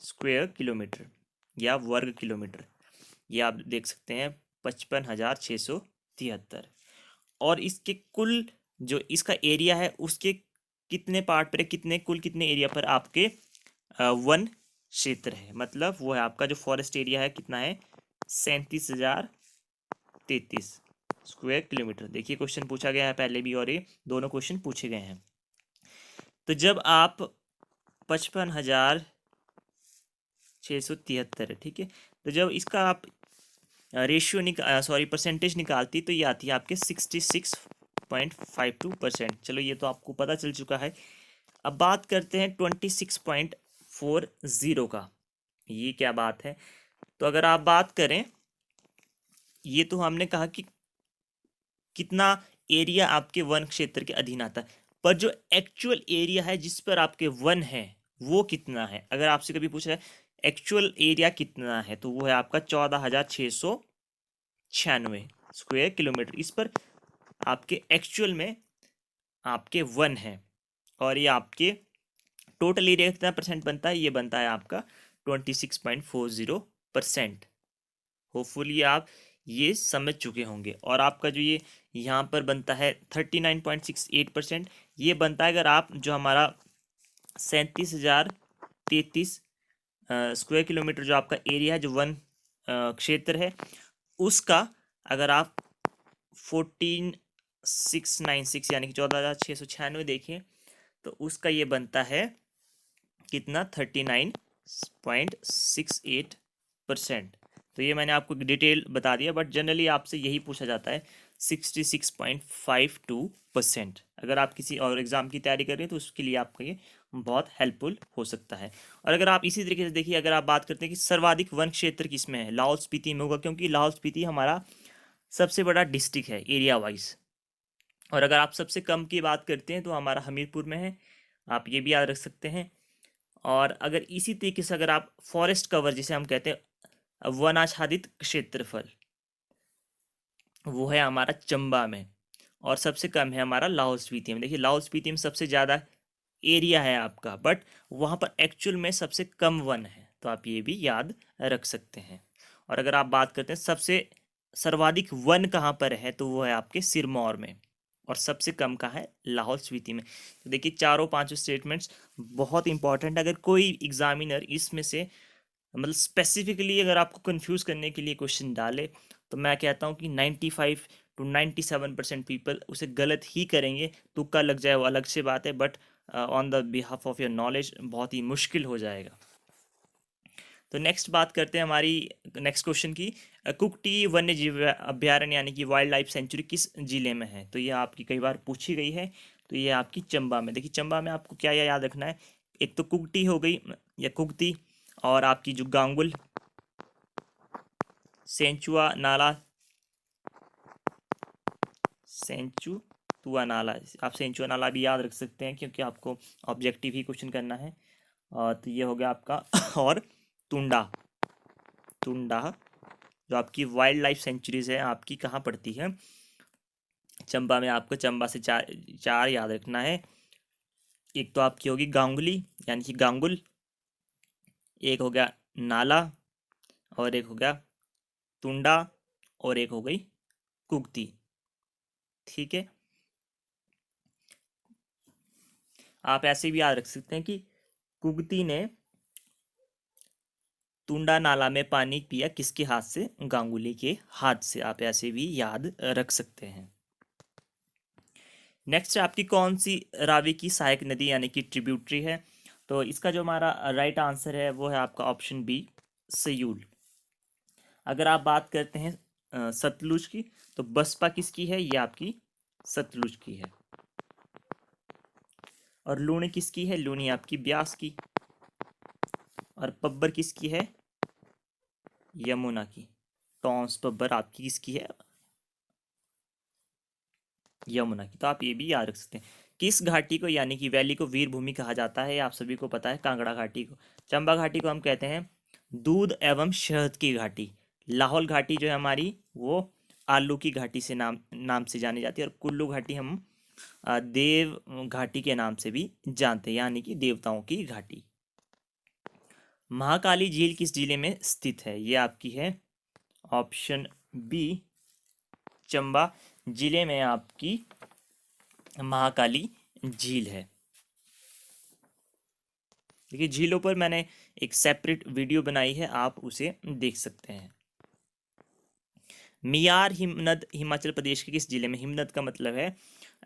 [SPEAKER 1] स्क्वायर किलोमीटर या वर्ग किलोमीटर, ये आप देख सकते हैं 55,673। और इसके कुल जो इसका एरिया है उसके कितने पार्ट पर, कितने एरिया पर आपके वन क्षेत्र है? मतलब वो है आपका जो फॉरेस्ट एरिया है, कितना है? 37,033 स्क्वायर किलोमीटर। देखिए क्वेश्चन पूछा गया है पहले भी, और ये दोनों क्वेश्चन पूछे गए हैं। तो जब आप 55,673 है, ठीक है, तो जब इसका आप रेशियो परसेंटेज निकालती तो ये आती है आपके 66.52%। चलो ये तो आपको पता चल चुका है। अब बात करते हैं 26.40 का, ये क्या बात है? तो अगर आप बात करें, ये तो हमने कहा कि कितना एरिया आपके वन क्षेत्र के अधीन आता है, पर जो एक्चुअल एरिया है जिस पर आपके वन है वो कितना है? अगर आपसे कभी पूछा है एक्चुअल एरिया कितना है, तो वो है आपका 14,696 स्क्वायर किलोमीटर। इस पर आपके एक्चुअल में आपके वन है, और ये आपके टोटल एरिया कितना परसेंट बनता है? ये बनता है आपका 26.40%। होपफुली आप ये समझ चुके होंगे। और आपका जो ये यहाँ पर बनता है 39.68%, ये बनता है अगर आप जो हमारा 37,033 स्क्वायर किलोमीटर जो आपका एरिया है, जो वन क्षेत्र है, उसका अगर आप 14,696 यानी कि 14,696 देखें, तो उसका ये बनता है कितना? 39.68%। तो ये मैंने आपको डिटेल बता दिया, बट जनरली आपसे यही पूछा जाता है 66.52%। अगर आप किसी और एग्ज़ाम की तैयारी कर रहे हैं तो उसके लिए आपका ये बहुत हेल्पफुल हो सकता है। और अगर आप इसी तरीके से देखिए, अगर आप बात करते हैं कि सर्वाधिक वन क्षेत्र किसमें है, लाहौल स्पीति में होगा, क्योंकि लाहौल स्पीति हमारा सबसे बड़ा डिस्ट्रिक्ट है एरिया वाइज। और अगर आप सबसे कम की बात करते हैं तो हमारा हमीरपुर में है, आप ये भी याद रख सकते हैं। और अगर इसी तरीके से अगर आप फॉरेस्ट कवर जिसे हम कहते हैं वन आच्छादित क्षेत्रफल, वो है हमारा चंबा में, और सबसे कम है हमारा लाहौल स्पीति में। देखिए लाहौल स्पीति में सबसे ज़्यादा एरिया है आपका, बट वहाँ पर एक्चुअल में सबसे कम वन है, तो आप ये भी याद रख सकते हैं। और अगर आप बात करते हैं सबसे सर्वाधिक वन कहाँ पर है, तो वो है आपके सिरमौर में, और सबसे कम का है लाहौल स्पीति में। तो देखिए चारों पांचों स्टेटमेंट्स बहुत इंपॉर्टेंट है। अगर कोई एग्जामिनर इसमें से मतलब स्पेसिफिकली अगर आपको कंफ्यूज करने के लिए क्वेश्चन डाले, तो मैं कहता हूँ कि 95 to 97% पीपल उसे गलत ही करेंगे। तुक्का लग जाए वो अलग से बात है, but on the behalf of your knowledge बहुत ही मुश्किल हो जाएगा। तो नेक्स्ट बात करते हैं हमारी नेक्स्ट क्वेश्चन की। कुकटी वन्य जीव अभ्यारण्य यानी कि वाइल्ड लाइफ सेंचुरी किस जिले में है, तो ये आपकी कई बार पूछी गई है। तो ये आपकी चंबा में। देखिए चंबा में आपको क्या याद रखना है, एक तो कुकटी हो गई या कुकती, और आपकी जो गांगुल, सेंचुआ नाला, सेंचुआ नाला, आप सेंचुआ नाला भी याद रख सकते हैं क्योंकि आपको ऑब्जेक्टिव ही क्वेश्चन करना है। तो ये हो गया आपका और तुंडा, तुंडा जो आपकी वाइल्ड लाइफ सेंचुरीज है आपकी कहाँ पड़ती है, चंबा में। आपको चंबा से चार चार याद रखना है। एक तो आपकी होगी गांगुली यानी कि गांगुल, एक हो गया नाला, और एक हो गया तुंडा, और एक हो गई कुगती। ठीक है, आप ऐसे भी याद रख सकते हैं कि कुगती ने तुंडा नाला में पानी पिया किसके हाथ से, गांगुली के हाथ से। आप ऐसे भी याद रख सकते हैं। नेक्स्ट आपकी कौन सी रावी की सहायक नदी यानी कि ट्रिब्यूटरी है, तो इसका जो हमारा राइट आंसर है वो है आपका ऑप्शन बी, सयूल। अगर आप बात करते हैं सतलुज की, तो बसपा किसकी है, ये आपकी सतलुज की है। और लूणी किसकी है, लूणी आपकी ब्यास की। और पब्बर किसकी है, यमुना की। टॉन्स पब्बर आपकी किसकी है, यमुना की। तो आप ये भी याद रख सकते हैं। किस घाटी को यानी कि वैली को वीर भूमि कहा जाता है, आप सभी को पता है, कांगड़ा घाटी को। चंबा घाटी को हम कहते हैं दूध एवं शहद की घाटी। लाहौल घाटी जो है हमारी वो आलू की घाटी से नाम नाम से जानी जाती है। और कुल्लू घाटी हम देव घाटी के नाम से भी जानते हैं, यानी कि देवताओं की घाटी। महाकाली झील किस जिले में स्थित है, ये आपकी है ऑप्शन बी, चंबा जिले में आपकी महाकाली झील है। देखिए झीलों पर मैंने एक सेपरेट वीडियो बनाई है, आप उसे देख सकते हैं। मियार हिमनद हिमाचल प्रदेश के किस जिले में, हिमनद का मतलब है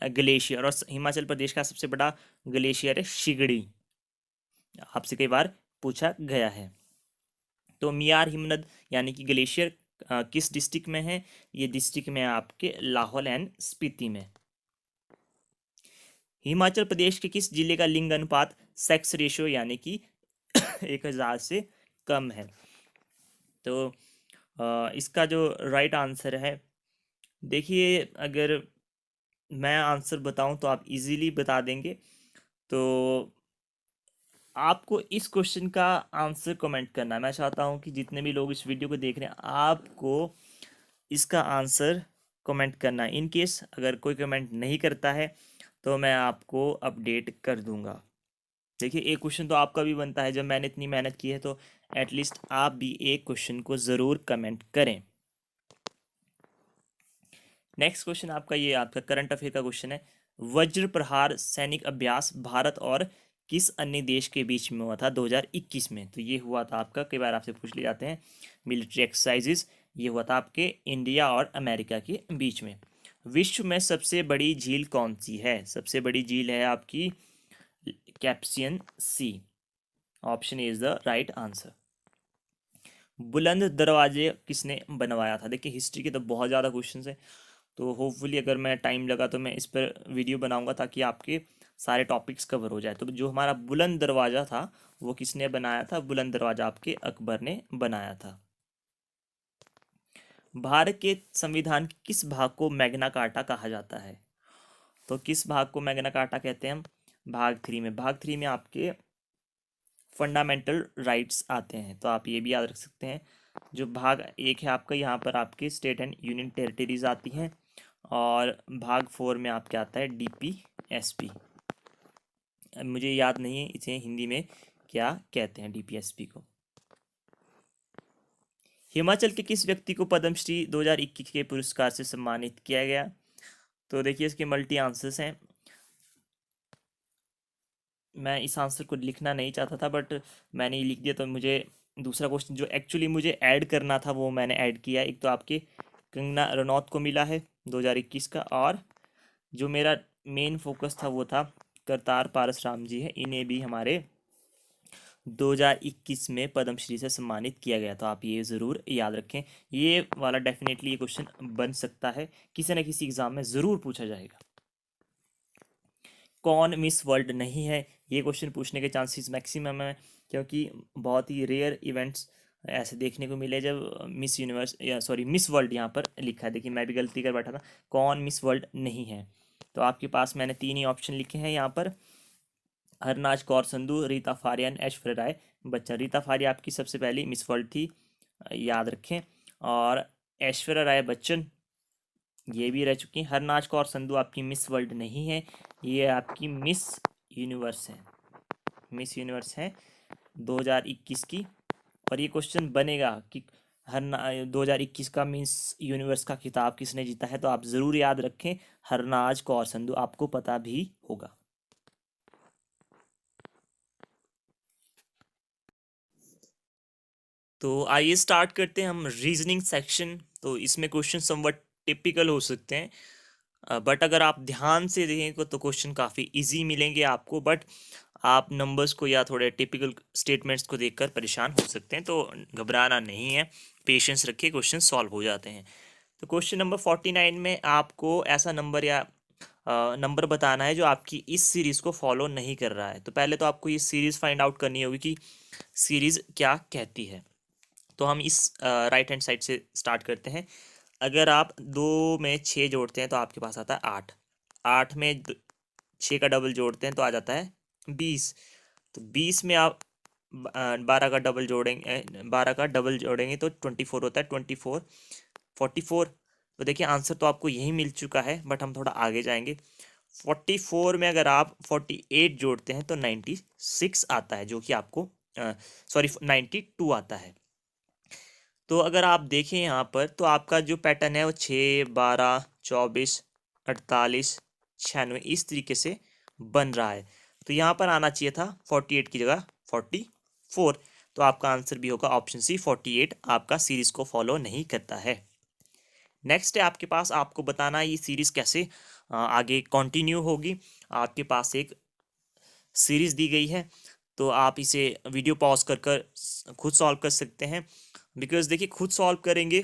[SPEAKER 1] ग्लेशियर, और हिमाचल प्रदेश का सबसे बड़ा ग्लेशियर है शिगड़ी, आपसे कई बार पूछा गया है। तो मियार हिमनद यानी कि ग्लेशियर किस डिस्ट्रिक्ट में है, ये डिस्ट्रिक्ट में आपके लाहौल एंड स्पीति में। हिमाचल प्रदेश के किस जिले का लिंग अनुपात सेक्स रेशियो यानी कि 1000 से कम है, तो इसका जो राइट आंसर है, देखिए अगर मैं आंसर बताऊं तो आप इजीली बता देंगे। तो आपको इस क्वेश्चन का आंसर कमेंट करना है। मैं चाहता हूं कि जितने भी लोग इस वीडियो को देख रहे हैं आपको इसका आंसर कमेंट करना है। इन केस अगर कोई कमेंट नहीं करता है तो मैं आपको अपडेट कर दूंगा। देखिए एक क्वेश्चन तो आपका भी बनता है, जब मैंने इतनी मेहनत की है तो एटलीस्ट आप भी एक क्वेश्चन को ज़रूर कमेंट करें। नेक्स्ट क्वेश्चन आपका ये आपका करंट अफेयर का क्वेश्चन है। वज्र प्रहार सैनिक अभ्यास भारत और किस अन्य देश के बीच में हुआ था 2021 में, तो ये हुआ था आपका, कई बार आपसे पूछ लिए जाते हैं मिलिट्री एक्सरसाइजेस, ये हुआ था आपके इंडिया और अमेरिका के बीच में। विश्व में सबसे बड़ी झील कौन सी है, सबसे बड़ी झील है आपकी Caspian Sea, option is the right answer. बुलंद दरवाजे किसने बनवाया था, देखिए हिस्ट्री के तो बहुत ज़्यादा क्वेश्चन है, तो होपफुली अगर मैं टाइम लगा तो मैं इस पर वीडियो बनाऊंगा ताकि आपके सारे टॉपिक्स कवर हो जाए। तो जो हमारा बुलंद दरवाज़ा था वो किसने बनाया था? बुलंद दरवाज़ा आपके अकबर ने बनाया था। भारत के संविधान के किस भाग को मैग्ना कार्टा कहा जाता है? तो किस भाग को मैग्ना कार्टा कहते हैं हम? भाग 3 में। भाग 3 में आपके फंडामेंटल राइट्स आते हैं, तो आप ये भी याद रख सकते हैं। जो भाग 1 है आपका, यहाँ पर आपके स्टेट एंड यूनियन टेरिटरीज आती हैं, और भाग 4 में आपके आता है DPSP। मुझे याद नहीं है इसे हिंदी में क्या कहते हैं DPSP को। हिमाचल के किस व्यक्ति को पद्मश्री 2021 के पुरस्कार से सम्मानित किया गया? तो देखिए इसके मल्टी आंसर्स हैं। मैं इस आंसर को लिखना नहीं चाहता था बट मैंने ये लिख दिया, तो मुझे दूसरा क्वेश्चन जो एक्चुअली मुझे ऐड करना था वो मैंने ऐड किया। एक तो आपके कंगना रनौत को मिला है 2021 का, और जो मेरा मेन फोकस था वो था करतार पारस राम जी है, इन्हें भी हमारे 2021 में पद्मश्री से सम्मानित किया गया। तो आप ये ज़रूर याद रखें, ये वाला डेफिनेटली ये क्वेश्चन बन सकता है, किसी न किसी एग्ज़ाम में ज़रूर पूछा जाएगा। कौन मिस वर्ल्ड नहीं है? ये क्वेश्चन पूछने के चांसेस मैक्सिमम है, क्योंकि बहुत ही रेयर इवेंट्स ऐसे देखने को मिले जब मिस यूनिवर्स या सॉरी मिस वर्ल्ड यहाँ पर लिखा है। देखिए मैं भी गलती कर बैठा था, कौन मिस वर्ल्ड नहीं है। तो आपके पास मैंने 3 ही ऑप्शन लिखे हैं यहाँ पर, हरनाज कौर संधू, रीता फारिया, ऐश्वर्या राय बच्चन। रीता फारिया आपकी सबसे पहली मिस वर्ल्ड थी, याद रखें, और ऐश्वर्या राय बच्चन ये भी रह चुकी हैं। हरनाज कौर संधू आपकी मिस वर्ल्ड नहीं है, ये आपकी मिस यूनिवर्स है, मिस यूनिवर्स है 2021 की। और ये क्वेश्चन बनेगा कि 2021 का मिस यूनिवर्स का खिताब किसने जीता है, तो आप ज़रूर याद रखें हरनाज कौर संधू, आपको पता भी होगा। तो आइए स्टार्ट करते हैं हम रीजनिंग सेक्शन। तो इसमें क्वेश्चन समवट टिपिकल हो सकते हैं, बट अगर आप ध्यान से देखें तो क्वेश्चन काफ़ी इजी मिलेंगे आपको, बट आप नंबर्स को या थोड़े टिपिकल स्टेटमेंट्स को देखकर परेशान हो सकते हैं, तो घबराना नहीं है, पेशेंस रखिए, क्वेश्चन सॉल्व हो जाते हैं। तो क्वेश्चन नंबर 49 में आपको ऐसा नंबर या नंबर बताना है जो आपकी इस सीरीज़ को फॉलो नहीं कर रहा है। तो पहले तो आपको ये सीरीज़ फाइंड आउट करनी होगी कि सीरीज़ क्या कहती है। तो हम इस राइट हैंड साइड से स्टार्ट करते हैं। अगर आप 2 में 6 जोड़ते हैं तो आपके पास आता है 8, 8 में 6 का डबल जोड़ते हैं तो आ जाता है 20। तो 20 में आप 12 का डबल जोड़ेंगे, 12 का डबल जोड़ेंगे तो 24 होता है, 24 44। तो देखिए आंसर तो आपको यही मिल चुका है, बट हम थोड़ा आगे जाएंगे। 44 में अगर आप 48 जोड़ते हैं तो 96 आता है, जो कि आपको सॉरी 92 आता है। तो अगर आप देखें यहाँ पर तो आपका जो पैटर्न है वो 6, 12, 24, 48, 96 इस तरीके से बन रहा है। तो यहाँ पर आना चाहिए था 48 की जगह 44। तो आपका आंसर भी होगा ऑप्शन सी, 48 आपका सीरीज को फॉलो नहीं करता है। नेक्स्ट है आपके पास, आपको बताना है ये सीरीज कैसे आगे कंटिन्यू होगी। आपके पास एक सीरीज दी गई है, तो आप इसे वीडियो पॉज कर कर खुद सॉल्व कर सकते हैं। बिकॉज देखिए खुद सॉल्व करेंगे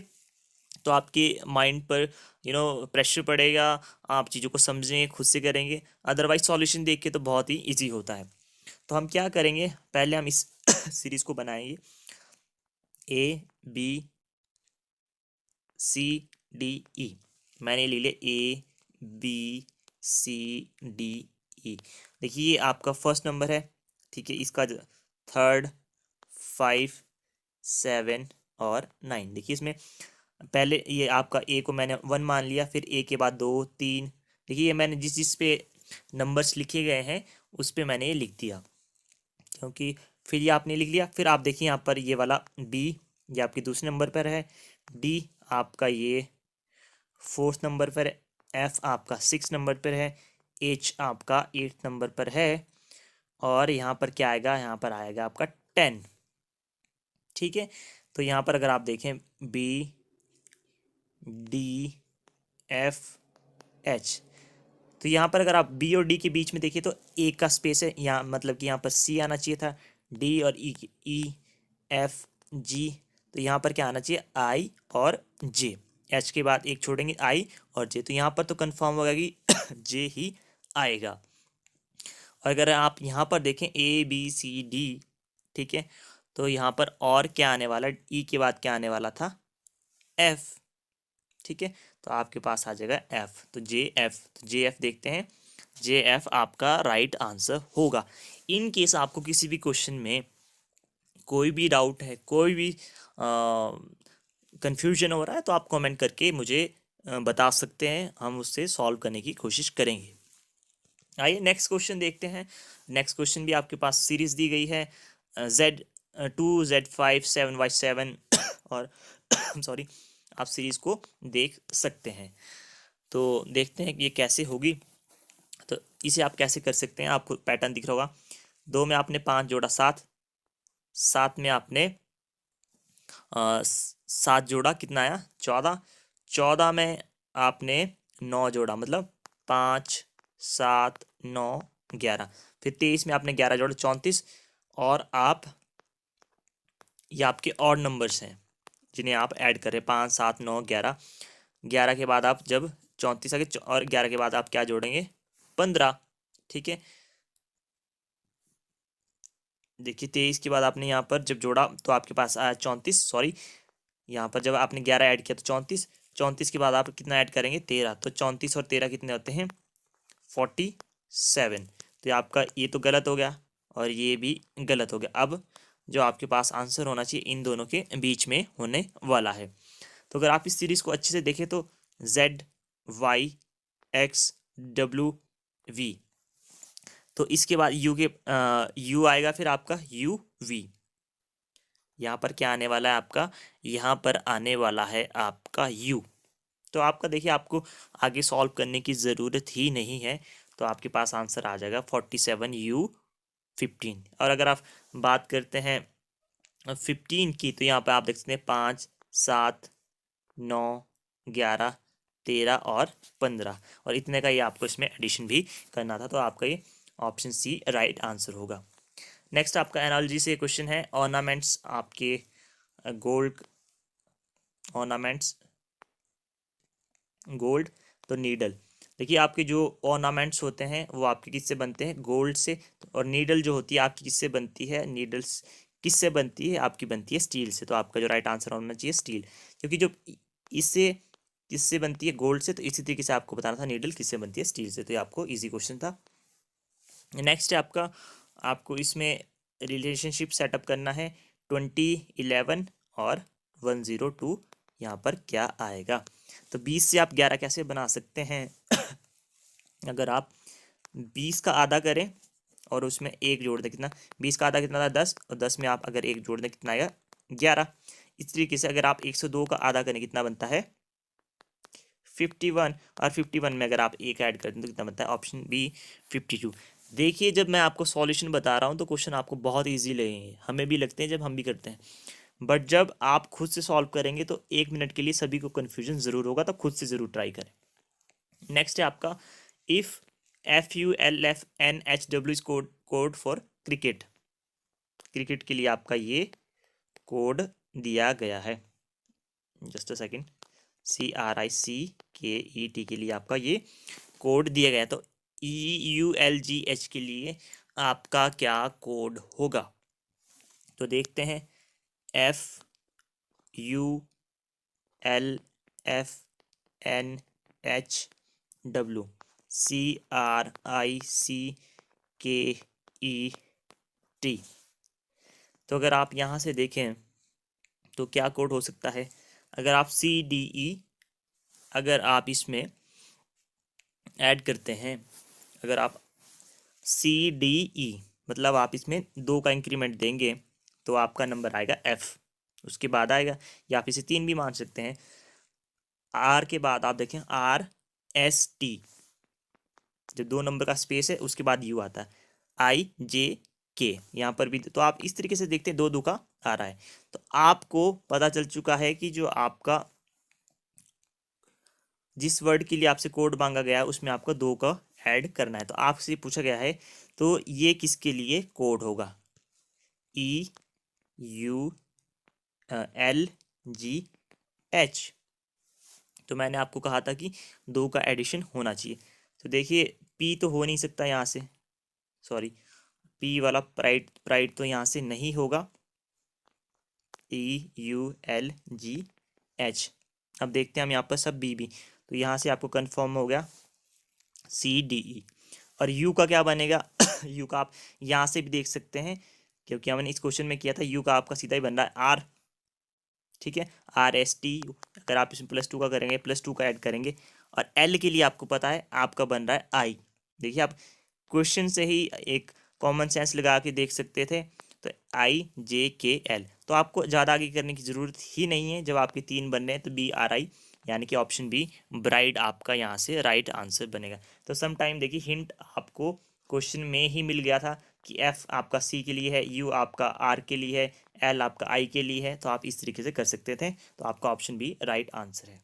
[SPEAKER 1] तो आपके माइंड पर प्रेशर पड़ेगा, आप चीज़ों को समझेंगे, खुद से करेंगे। अदरवाइज सॉल्यूशन देख के तो बहुत ही इजी होता है। तो हम क्या करेंगे, पहले हम इस सीरीज को बनाएंगे ABCDE। मैंने ले लिया ABCDE। देखिए ये आपका फर्स्ट नंबर है, ठीक है, इसका 3rd 5 7 और 9। देखिए इसमें पहले ये आपका ए को मैंने 1 मान लिया, फिर ए के बाद 2 3। देखिए ये मैंने जिस जिस पे नंबर्स लिखे गए हैं उस पे मैंने ये लिख दिया, क्योंकि फिर ये आपने लिख लिया। फिर आप देखिए यहाँ पर ये वाला बी, ये आपके दूसरे नंबर पर है, डी आपका ये 4th नंबर पर है, एफ आपका 6 नंबर पर है, एच आपका 8th नंबर पर है, और यहाँ पर क्या आएगा, यहाँ पर आएगा आपका 10। ठीक है, तो यहाँ पर अगर आप देखें बी डी एफ एच, तो यहाँ पर अगर आप बी और डी के बीच में देखिए तो ए का स्पेस है, यहाँ मतलब कि यहाँ पर सी आना चाहिए था, डी और ई एफ जी, तो यहाँ पर क्या आना चाहिए आई और जे। एच के बाद एक छोड़ेंगे आई और जे, तो यहाँ पर तो कंफर्म होगा कि जे ही आएगा। और अगर आप यहाँ पर देखें ए बी सी डी, ठीक है, तो यहाँ पर और क्या आने वाला, ई के बाद क्या आने वाला था, एफ, ठीक है, तो आपके पास आ जाएगा एफ, तो जे एफ, तो जे एफ देखते हैं, जे एफ आपका राइट आंसर होगा। इन केस आपको किसी भी क्वेश्चन में कोई भी डाउट है, कोई भी कंफ्यूजन हो रहा है, तो आप कमेंट करके मुझे बता सकते हैं, हम उससे सॉल्व करने की कोशिश करेंगे। आइए नेक्स्ट क्वेश्चन देखते हैं। नेक्स्ट क्वेश्चन भी आपके पास सीरीज दी गई है Z2 Z5 7/7 और सॉरी, आप सीरीज को देख सकते हैं। तो देखते हैं कि ये कैसे होगी। तो इसे आप कैसे कर सकते हैं, आपको पैटर्न दिख रहा होगा। 2 में आपने 5 जोड़ा 7, 7 में आपने 7 जोड़ा, कितना आया 14, 14 में आपने 9 जोड़ा, मतलब 5 7 9 11, फिर 23 में आपने 11 जोड़ा 34, और आप ये आपके ऑड नंबर्स हैं जिन्हें आप ऐड करें, 5 7 9 11, 11 के बाद आप जब 34 आगे और 11 के बाद आप क्या जोड़ेंगे, 15, ठीक है। देखिए 23 के बाद आपने यहाँ पर जब जोड़ा तो आपके पास आया 34, सॉरी, यहाँ पर जब आपने 11 ऐड किया तो 34, 34 के बाद आप कितना ऐड करेंगे, 13, तो 34 और 13 कितने होते हैं, 47। तो ये आपका ये तो गलत हो गया और ये भी गलत हो गया। अब जो आपके पास आंसर होना चाहिए इन दोनों के बीच में होने वाला है। तो अगर आप इस सीरीज को अच्छे से देखें तो ZYXW V, तो इसके बाद यू आएगा, फिर आपका UV, यहाँ पर क्या आने वाला है आपका, यहाँ पर आने वाला है आपका U। तो आपका देखिए आपको आगे सॉल्व करने की ज़रूरत ही नहीं है, तो आपके पास आंसर आ जाएगा 47U15। और अगर आप बात करते हैं 15 की, तो यहाँ पर आप देख सकते हैं 5 7 9 11 13 और 15, और इतने का ही आपको इसमें एडिशन भी करना था, तो आपका ये ऑप्शन सी राइट आंसर होगा। नेक्स्ट आपका एनालॉजी से क्वेश्चन है, ऑर्नामेंट्स आपके गोल्ड ऑर्नामेंट्स गोल्ड, तो नीडल। देखिए आपके जो ऑर्नामेंट्स होते हैं वो आपके किससे बनते हैं, गोल्ड से, और नीडल जो होती है आपकी किससे बनती है, नीडल्स किससे बनती है, आपकी बनती है स्टील से। तो आपका जो राइट आंसर होना चाहिए स्टील, क्योंकि जो इससे किससे बनती है, गोल्ड से, तो इसी तरीके से आपको बताना था नीडल किससे बनती है, स्टील से। तो ये आपको ईजी क्वेश्चन था। नेक्स्ट है आपका, आपको इसमें रिलेशनशिप सेटअप करना है 2011 और 102, यहाँ पर क्या आएगा। तो 20 से आप 11 कैसे बना सकते हैं अगर आप 20 का आधा करें और उसमें एक जोड़ दें, कितना 20 का आधा कितना था 10, और 10 में आप अगर एक जोड़ दें कितना आएगा 11। इस तरीके से अगर आप 102 का आधा करें कितना बनता है 51, और 51 में अगर आप एक ऐड कर दें तो कितना बनता है, ऑप्शन बी 52। देखिए जब मैं आपको सॉल्यूशन बता रहा हूँ तो क्वेश्चन आपको बहुत ईजी लगे, हमें भी लगते हैं जब हम भी करते हैं, बट जब आप खुद से सॉल्व करेंगे तो 1 मिनट के लिए सभी को कन्फ्यूजन ज़रूर होगा, तो खुद से ज़रूर ट्राई करें। नेक्स्ट है आपका, if FULFNHW is code for cricket. Cricket के लिए आपका ये कोड दिया गया है, जस्ट अ सेकेंड, CRICKET के लिए आपका ये कोड दिया गया है। तो EULGH के लिए आपका क्या कोड होगा, तो देखते हैं, FULFNHW CRICKET। तो अगर आप यहाँ से देखें तो क्या कोड हो सकता है, अगर आप CDE अगर आप इसमें ऐड करते हैं, अगर आप CDE मतलब आप इसमें 2 का इंक्रीमेंट देंगे तो आपका नंबर आएगा F, उसके बाद आएगा, या आप इसे 3 भी मान सकते हैं। R के बाद आप देखें RST, जो 2 नंबर का स्पेस है उसके बाद U आता है, IJK, यहाँ पर भी। तो आप इस तरीके से देखते हैं 2 2 का आ रहा है, तो आपको पता चल चुका है कि जो आपका जिस वर्ड के लिए आपसे कोड मांगा गया है उसमें आपको 2 का ऐड करना है। तो आपसे पूछा गया है तो ये किसके लिए कोड होगा, EULGH, तो मैंने आपको कहा था कि 2 का एडिशन होना चाहिए। तो देखिए पी तो हो नहीं सकता यहाँ से, सॉरी पी वाला प्राइड तो यहाँ से नहीं होगा, EULGH। अब देखते हैं हम यहाँ पर सब BB, तो यहाँ से आपको कंफर्म हो गया CDE। और U का क्या बनेगा U का आप यहाँ से भी देख सकते हैं, क्योंकि हमने इस क्वेश्चन में किया था। U का आपका सीधा ही बन रहा है R, ठीक है, RST। अगर आप इसमें +2 का करेंगे, +2 का ऐड करेंगे। और L के लिए आपको पता है आपका बन रहा है I। देखिए आप क्वेश्चन से ही एक कॉमन सेंस लगा के देख सकते थे। तो IJKL, तो आपको ज़्यादा आगे करने की ज़रूरत ही नहीं है। जब आपके 3 बन रहे हैं तो BRI, यानी कि ऑप्शन बी ब्राइड आपका यहाँ से राइट आंसर बनेगा। तो सम टाइम देखिए हिंट आपको क्वेश्चन में ही मिल गया था कि F आपका C के लिए है, U आपका R के लिए है, L आपका I के लिए है। तो आप इस तरीके से कर सकते थे। तो आपका ऑप्शन बी राइट आंसर है।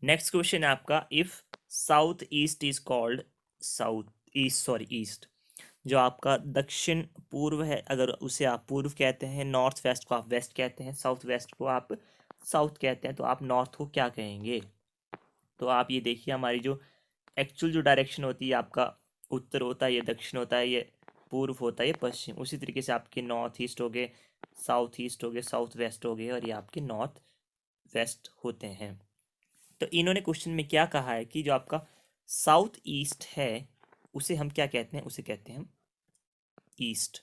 [SPEAKER 1] नेक्स्ट क्वेश्चन है आपका, if south east is called east, जो आपका दक्षिण पूर्व है, अगर उसे आप पूर्व कहते हैं, नॉर्थ वेस्ट को आप वेस्ट कहते हैं, साउथ वेस्ट को आप साउथ कहते हैं, तो आप नॉर्थ को क्या कहेंगे? तो आप ये देखिए हमारी जो एक्चुअल जो डायरेक्शन होती है, आपका उत्तर होता है, ये दक्षिण होता है, ये पूर्व होता है, ये पश्चिम। उसी तरीके से आपके नॉर्थ ईस्ट हो गए, साउथ ईस्ट हो गए, साउथ वेस्ट हो गए, और ये आपके नॉर्थ वेस्ट होते हैं। तो इन्होंने क्वेश्चन में क्या कहा है कि जो आपका साउथ ईस्ट है उसे हम क्या कहते हैं? उसे कहते हैं हम ईस्ट।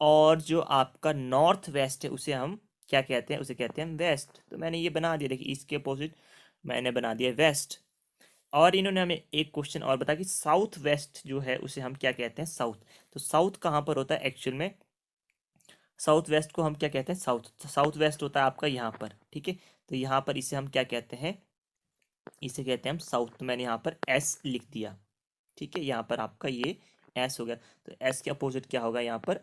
[SPEAKER 1] और जो आपका नॉर्थ वेस्ट है उसे हम क्या कहते हैं? उसे कहते हैं हम वेस्ट। तो मैंने ये बना दिया, देखिए ईस्ट के अपोजिट मैंने बना दिया वेस्ट। और इन्होंने हमें एक क्वेश्चन और बताया कि साउथ वेस्ट जो है उसे हम क्या कहते हैं? साउथ। तो साउथ कहाँ पर होता है एक्चुअल में? साउथ वेस्ट को हम क्या कहते हैं? साउथ। साउथ वेस्ट होता है आपका यहाँ पर, ठीक है। तो यहाँ पर इसे हम क्या कहते हैं? इसे कहते हैं हम साउथ। तो मैंने यहाँ पर एस लिख दिया, ठीक है। यहाँ पर आपका ये एस हो गया। तो एस के अपोजिट क्या होगा? यहाँ पर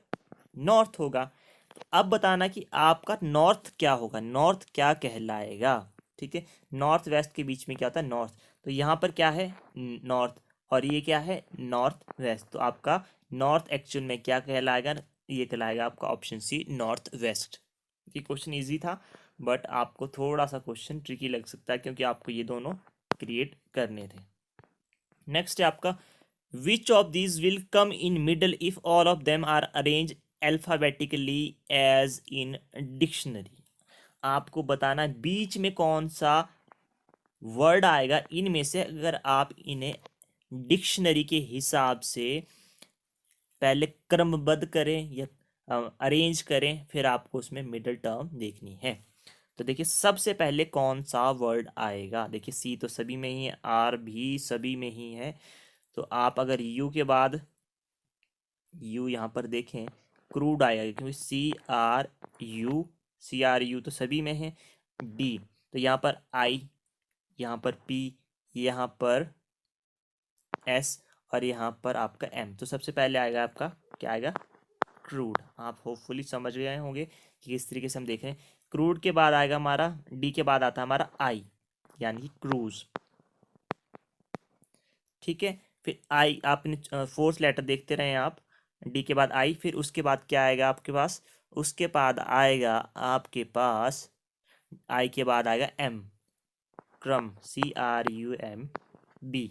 [SPEAKER 1] नॉर्थ होगा। तो अब बताना कि आपका नॉर्थ क्या होगा, नॉर्थ क्या कहलाएगा, ठीक है। नॉर्थ वेस्ट के बीच में क्या होता है? नॉर्थ। तो यहाँ पर क्या है? नॉर्थ। और ये क्या है? North west. तो आपका नॉर्थ एक्चुअल में क्या कहलाएगा? ये कहलाएगा आपका ऑप्शन सी, नॉर्थ वेस्ट। ये क्वेश्चन इजी था, बट आपको थोड़ा सा क्वेश्चन ट्रिकी लग सकता है, क्योंकि आपको ये दोनों क्रिएट करने थे। नेक्स्ट है आपका, which of these will come in middle if all of them are arrange alphabetically as in dictionary. आपको बताना है बीच में कौन सा वर्ड आएगा इनमें से, अगर आप इन्हें डिक्शनरी के हिसाब से पहले क्रमबद्ध करें या अरेंज करें, फिर आपको उसमें मिडल टर्म देखनी है। तो देखिए सबसे पहले कौन सा वर्ड आएगा? देखिए सी तो सभी में ही है, आर भी सभी में ही है। तो आप अगर यू के बाद यू यहाँ पर देखें, क्रूड आएगा, क्योंकि सी आर यू तो सभी में है। डी, तो यहाँ पर आई, यहाँ पर पी, यहाँ पर एस, और यहाँ पर आपका एम। तो सबसे पहले आएगा आपका क्या आएगा? क्रूड। आप होपफुली समझ गए होंगे कि किस तरीके से हम देख रहे हैं। क्रूड के बाद आएगा हमारा, डी के बाद आता है हमारा आई, यानी कि क्रूज, ठीक है। फिर आई, आपने फोर्थ लेटर देखते रहे आप, डी के बाद आई, फिर उसके बाद क्या आएगा आपके पास? उसके बाद आएगा आपके पास, आई के बाद आएगा एम, क्रम, CRUMB,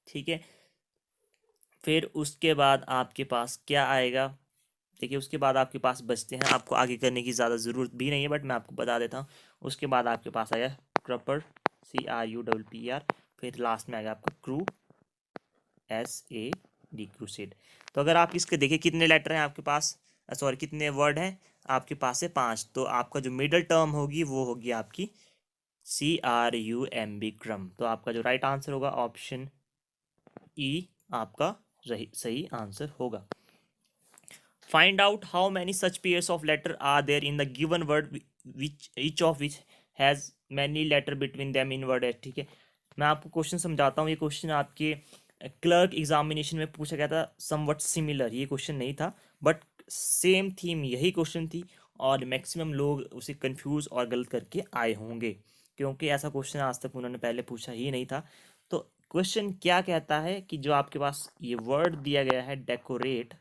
[SPEAKER 1] ठीक है। फिर उसके बाद आपके पास क्या आएगा? देखिए उसके बाद आपके पास बचते हैं, आपको आगे करने की ज़्यादा ज़रूरत भी नहीं है, बट मैं आपको बता देता हूँ। उसके बाद आपके पास आएगा क्रपर, CRUPPR, फिर लास्ट में आएगा आपका क्रू, SAD, क्रूसेड। तो अगर आप इसके देखिए कितने लेटर हैं आपके पास, सॉरी कितने वर्ड हैं आपके पास? है 5। तो आपका जो मिडल टर्म होगी वो होगी आपकी CRUMB, क्रम। तो आपका जो राइट आंसर होगा ऑप्शन ई आपका सही आंसर होगा। Find out how many such pairs of letter are there in the given word, which each of which has many letter between them in word है, ठीक है। मैं आपको क्वेश्चन समझाता हूँ। ये क्वेश्चन आपके क्लर्क एग्जामिनेशन में पूछा गया था, समवट सिमिलर ये क्वेश्चन नहीं था, बट सेम थीम यही क्वेश्चन थी, और मैक्सिमम लोग उसे कंफ्यूज और गलत करके आए होंगे, क्योंकि ऐसा क्वेश्चन आज तक उन्होंने पहले पूछा ही नहीं था। तो क्वेश्चन क्या कहता है कि जो आपके पास ये वर्ड दिया गया है डेकोरेट,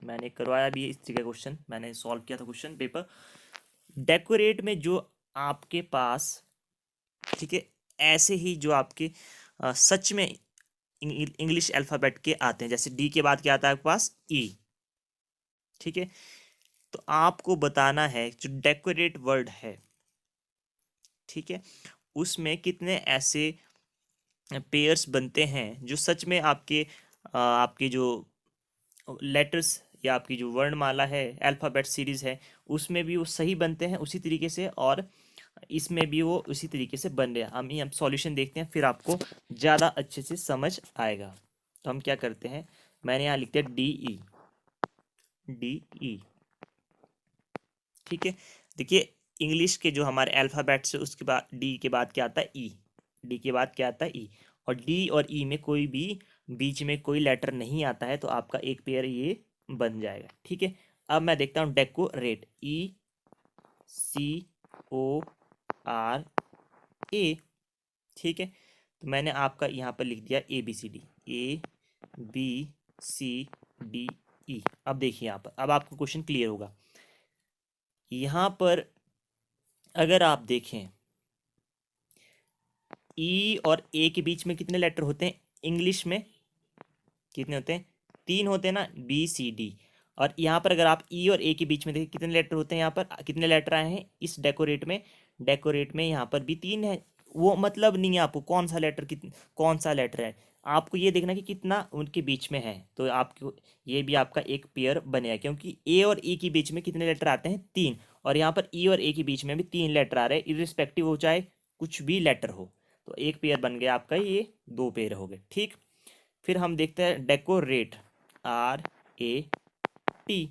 [SPEAKER 1] मैंने करवाया भी इस तरीके का क्वेश्चन, मैंने सॉल्व किया था क्वेश्चन पेपर। डेकोरेट में जो आपके पास, ठीक है, ऐसे ही जो आपके सच में इंग्लिश अल्फ़ाबेट के आते हैं, जैसे डी के बाद क्या आता है आपके पास, ई। ठीक है, तो आपको बताना है जो डेकोरेट वर्ड है, ठीक है, उसमें कितने ऐसे पेयर्स बनते हैं जो सच में आपके आपके जो लेटर्स या आपकी जो वर्णमाला है, अल्फ़ाबेट सीरीज है, उसमें भी वो सही बनते हैं उसी तरीके से, और इसमें भी वो उसी तरीके से बन रहे हैं। हम सॉल्यूशन देखते हैं, फिर आपको ज़्यादा अच्छे से समझ आएगा। तो हम क्या करते हैं, मैंने यहाँ लिख दिया डी ई, डी ई। ठीक है, देखिए इंग्लिश के जो हमारे अल्फ़ाबेट्स है उसके बाद डी के बाद क्या आता है, ई। डी के बाद क्या आता है, ई। और डी और ई में कोई भी बीच में कोई लेटर नहीं आता है, तो आपका एक पेयर ये बन जाएगा। ठीक है, अब मैं देखता हूँ decorate, E C O R A. ठीक है, तो मैंने आपका यहाँ पर लिख दिया A B C D, A B C D E. अब देखिए यहाँ पर, अब आपको क्वेश्चन क्लियर होगा। यहाँ पर अगर आप देखें, ई और ए के बीच में कितने लेटर होते हैं इंग्लिश में, कितने होते हैं, 3 होते हैं ना, बी सी डी। और यहाँ पर अगर आप ई और ए के बीच में देखें कितने लेटर होते हैं, यहाँ पर कितने लेटर आए हैं इस डेकोरेट में, डेकोरेट में यहाँ पर भी 3 है। वो मतलब नहीं है आपको कौन सा लेटर कौन सा लेटर है, आपको ये देखना कि कितना उनके बीच में है, तो आपको ये भी आपका एक पेयर बनेगा, क्योंकि ए और ई के बीच में कितने लेटर आते हैं, 3। और यहाँ पर ई और ए के बीच में भी 3 लेटर आ रहे हैं, इरिस्पेक्टिव हो चाहे कुछ भी लेटर हो। तो एक पेयर बन गया आपका, ये 2 पेयर हो गए। ठीक, फिर हम देखते हैं डेकोरेट, आर ए टी।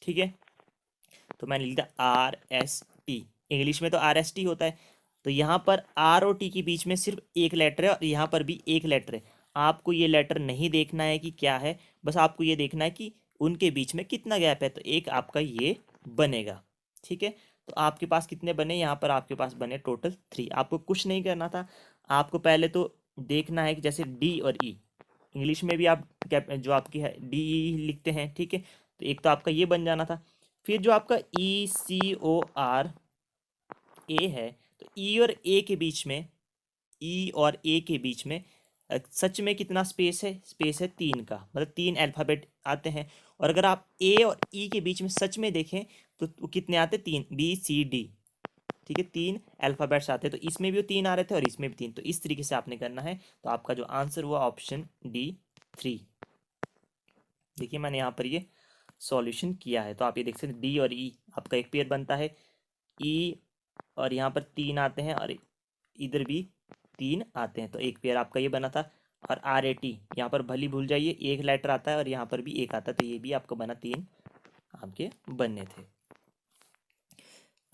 [SPEAKER 1] ठीक है, तो मैंने लिखा आर एस टी, इंग्लिश में तो आर एस टी होता है, तो यहाँ पर आर और टी के बीच में सिर्फ एक लेटर है और यहाँ पर भी एक लेटर है। आपको ये लेटर नहीं देखना है कि क्या है, बस आपको ये देखना है कि उनके बीच में कितना गैप है, तो एक आपका ये बनेगा। ठीक है, तो आपके पास कितने बने, यहाँ पर आपके पास बने टोटल 3। आपको कुछ नहीं करना था, आपको पहले तो देखना है कि जैसे डी और ई, इंग्लिश में भी आप जो आपकी है डी लिखते हैं। ठीक है, तो एक तो आपका ये बन जाना था। फिर जो आपका ई सी ओ आर ए है, तो ई और ए के बीच में, ई और ए के बीच में सच में कितना स्पेस है, स्पेस है 3 का, मतलब 3 अल्फ़ाबेट आते हैं। और अगर आप ए और ई के बीच में सच में देखें तो कितने आते हैं, 3, बी सी डी। ठीक है, 3 अल्फ़ाबेट्स आते हैं, तो इसमें भी वो 3 आ रहे थे और इसमें भी 3, तो इस तरीके से आपने करना है। तो आपका जो आंसर हुआ ऑप्शन डी 3। देखिए मैंने यहाँ पर ये सॉल्यूशन किया है, तो आप ये देख सकते हैं डी और ई आपका एक पेयर बनता है, ई और यहाँ पर 3 आते हैं और इधर भी 3 आते हैं, तो एक पेयर आपका ये बना था। और आर ए टी यहाँ पर भली भूल जाइए, एक लेटर आता है और यहाँ पर भी एक आता है, तो ये भी आपका बना, 3 आपके बनने थे।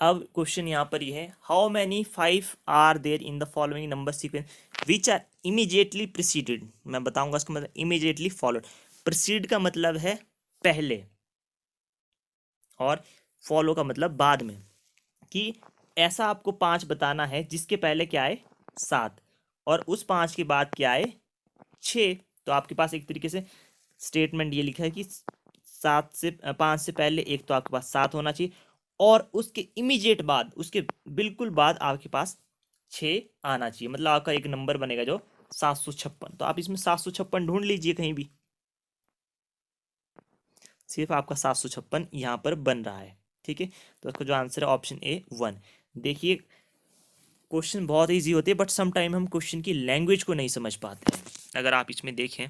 [SPEAKER 1] अब क्वेश्चन यहाँ पर ये है, how many 5 are there in the following number sequence which are immediately preceded. मैं बताऊंगा इसका मतलब इमीडिएटली फॉलोड। प्रिसीड का मतलब है पहले, और फॉलो का मतलब बाद में, कि ऐसा आपको 5 बताना है जिसके पहले क्या आए, 7, और उस 5 के बाद क्या आए, 6। तो आपके पास एक तरीके से स्टेटमेंट ये लिखा है कि 5 से पहले एक तो आपके पास 7 होना चाहिए, और उसके इमीडिएट बाद, उसके बिल्कुल बाद आपके पास 6 आना चाहिए, मतलब आपका एक नंबर बनेगा जो 756। तो आप इसमें 756 ढूंढ लीजिए कहीं भी, सिर्फ आपका 756 यहाँ पर बन रहा है। ठीक है, तो इसका जो आंसर है ऑप्शन ए 1। देखिए क्वेश्चन बहुत इजी होते हैं, बट सम टाइम हम क्वेश्चन की लैंग्वेज को नहीं समझ पाते हैं। अगर आप इसमें देखें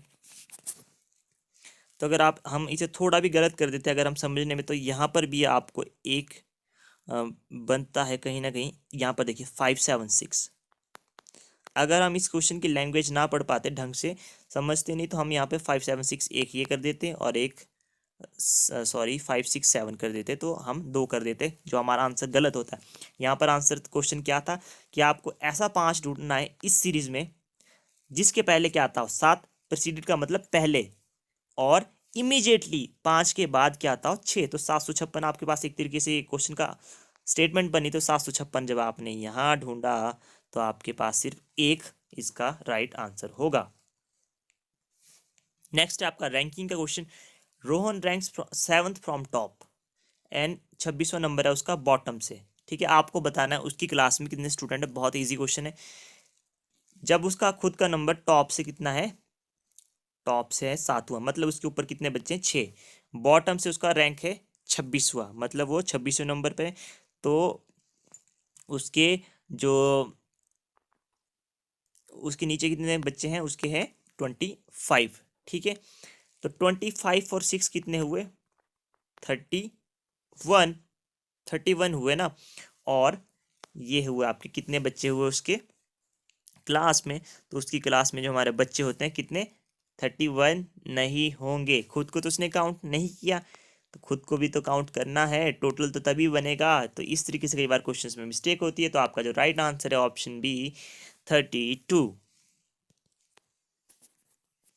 [SPEAKER 1] तो अगर हम इसे थोड़ा भी गलत कर देते हैं अगर हम समझने में, तो यहाँ पर भी आपको एक बनता है कहीं ना कहीं। यहाँ पर देखिए 576, अगर हम इस क्वेश्चन की लैंग्वेज ना पढ़ पाते ढंग से, समझते नहीं, तो हम यहाँ पे 576 एक ये कर देते हैं और एक 567 कर देते, तो हम 2 कर देते, जो हमारा आंसर गलत होता है। यहाँ पर आंसर क्वेश्चन क्या था कि आपको ऐसा 5 ढूंढना है इस सीरीज में जिसके पहले क्या आता हो, 7, प्रेसिडेंट का मतलब पहले, और इमीडिएटली 5 के बाद क्या आता हो, 6। तो 756 आपके पास एक तरीके से क्वेश्चन का स्टेटमेंट बनी, तो 756 जब आपने यहाँ ढूंढा तो आपके पास सिर्फ एक इसका राइट आंसर होगा। नेक्स्ट है आपका रैंकिंग का question. Rohan ranks 7th from top and 26वां नंबर है उसका बॉटम से। ठीक है, आपको बताना है उसकी क्लास में कितने स्टूडेंट है। बहुत इजी क्वेश्चन है। जब उसका खुद का नंबर टॉप से कितना है, टॉप से है 7वां, मतलब उसके ऊपर कितने बच्चे हैं, 6। बॉटम से उसका रैंक है 26वां, मतलब वो 26वें नंबर पे है। तो उसके जो उसके नीचे कितने बच्चे हैं, उसके हैं 25। ठीक है, तो 25 और 6 कितने हुए, 31। 31 हुए ना। और ये हुए आपके कितने बच्चे हुए उसके क्लास में। तो उसकी क्लास में जो हमारे बच्चे होते हैं कितने, 31 नहीं होंगे। खुद को तो उसने काउंट नहीं किया, तो खुद को भी तो काउंट करना है, टोटल तो तभी बनेगा। तो इस तरीके से कई बार क्वेश्चंस में मिस्टेक होती है। तो आपका जो राइट आंसर है ऑप्शन बी 32।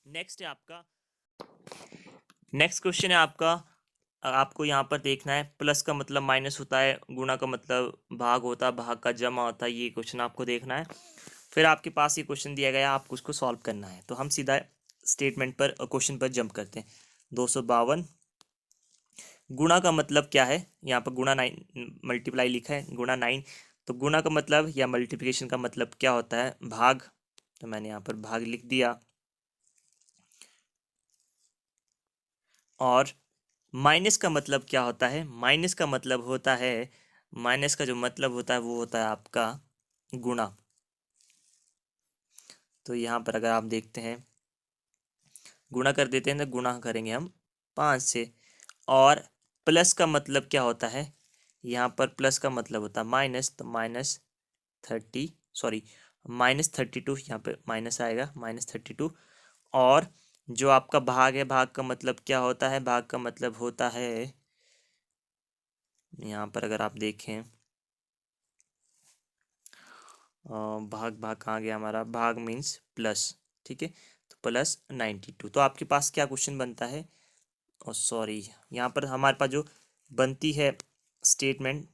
[SPEAKER 1] नेक्स्ट है आपका, नेक्स्ट क्वेश्चन है आपका। आपको यहाँ पर देखना है प्लस का मतलब माइनस होता है, गुणा का मतलब भाग होता है, भाग का जमा होता है। ये क्वेश्चन आपको देखना है। फिर आपके पास ये क्वेश्चन दिया गया, आपको उसको सॉल्व करना है। तो हम सीधा स्टेटमेंट पर, क्वेश्चन पर जंप करते हैं। 252 गुणा का मतलब क्या है, यहाँ पर गुणा 9 मल्टीप्लाई लिखा है, गुणा 9। तो गुणा का मतलब या मल्टीप्लिकेशन का मतलब क्या होता है, भाग। तो मैंने यहाँ पर भाग लिख दिया। और माइनस का मतलब क्या होता है, माइनस का मतलब होता है, माइनस का जो मतलब होता है वो होता है आपका गुणा। तो यहाँ पर अगर आप देखते हैं, गुणा कर देते हैं तो गुणा करेंगे हम 5 से। और प्लस का मतलब क्या होता है, यहाँ पर प्लस का मतलब होता है माइनस। तो माइनस 30, सॉरी -32, यहाँ पे माइनस आएगा, -32। और जो आपका भाग है, भाग का मतलब क्या होता है, भाग का मतलब होता है, यहाँ पर अगर आप देखें, भाग भाग कहाँ गया हमारा, भाग मीन्स प्लस। ठीक है, तो +92। तो आपके पास क्या क्वेश्चन बनता है, और सॉरी यहाँ पर हमारे पास जो बनती है स्टेटमेंट,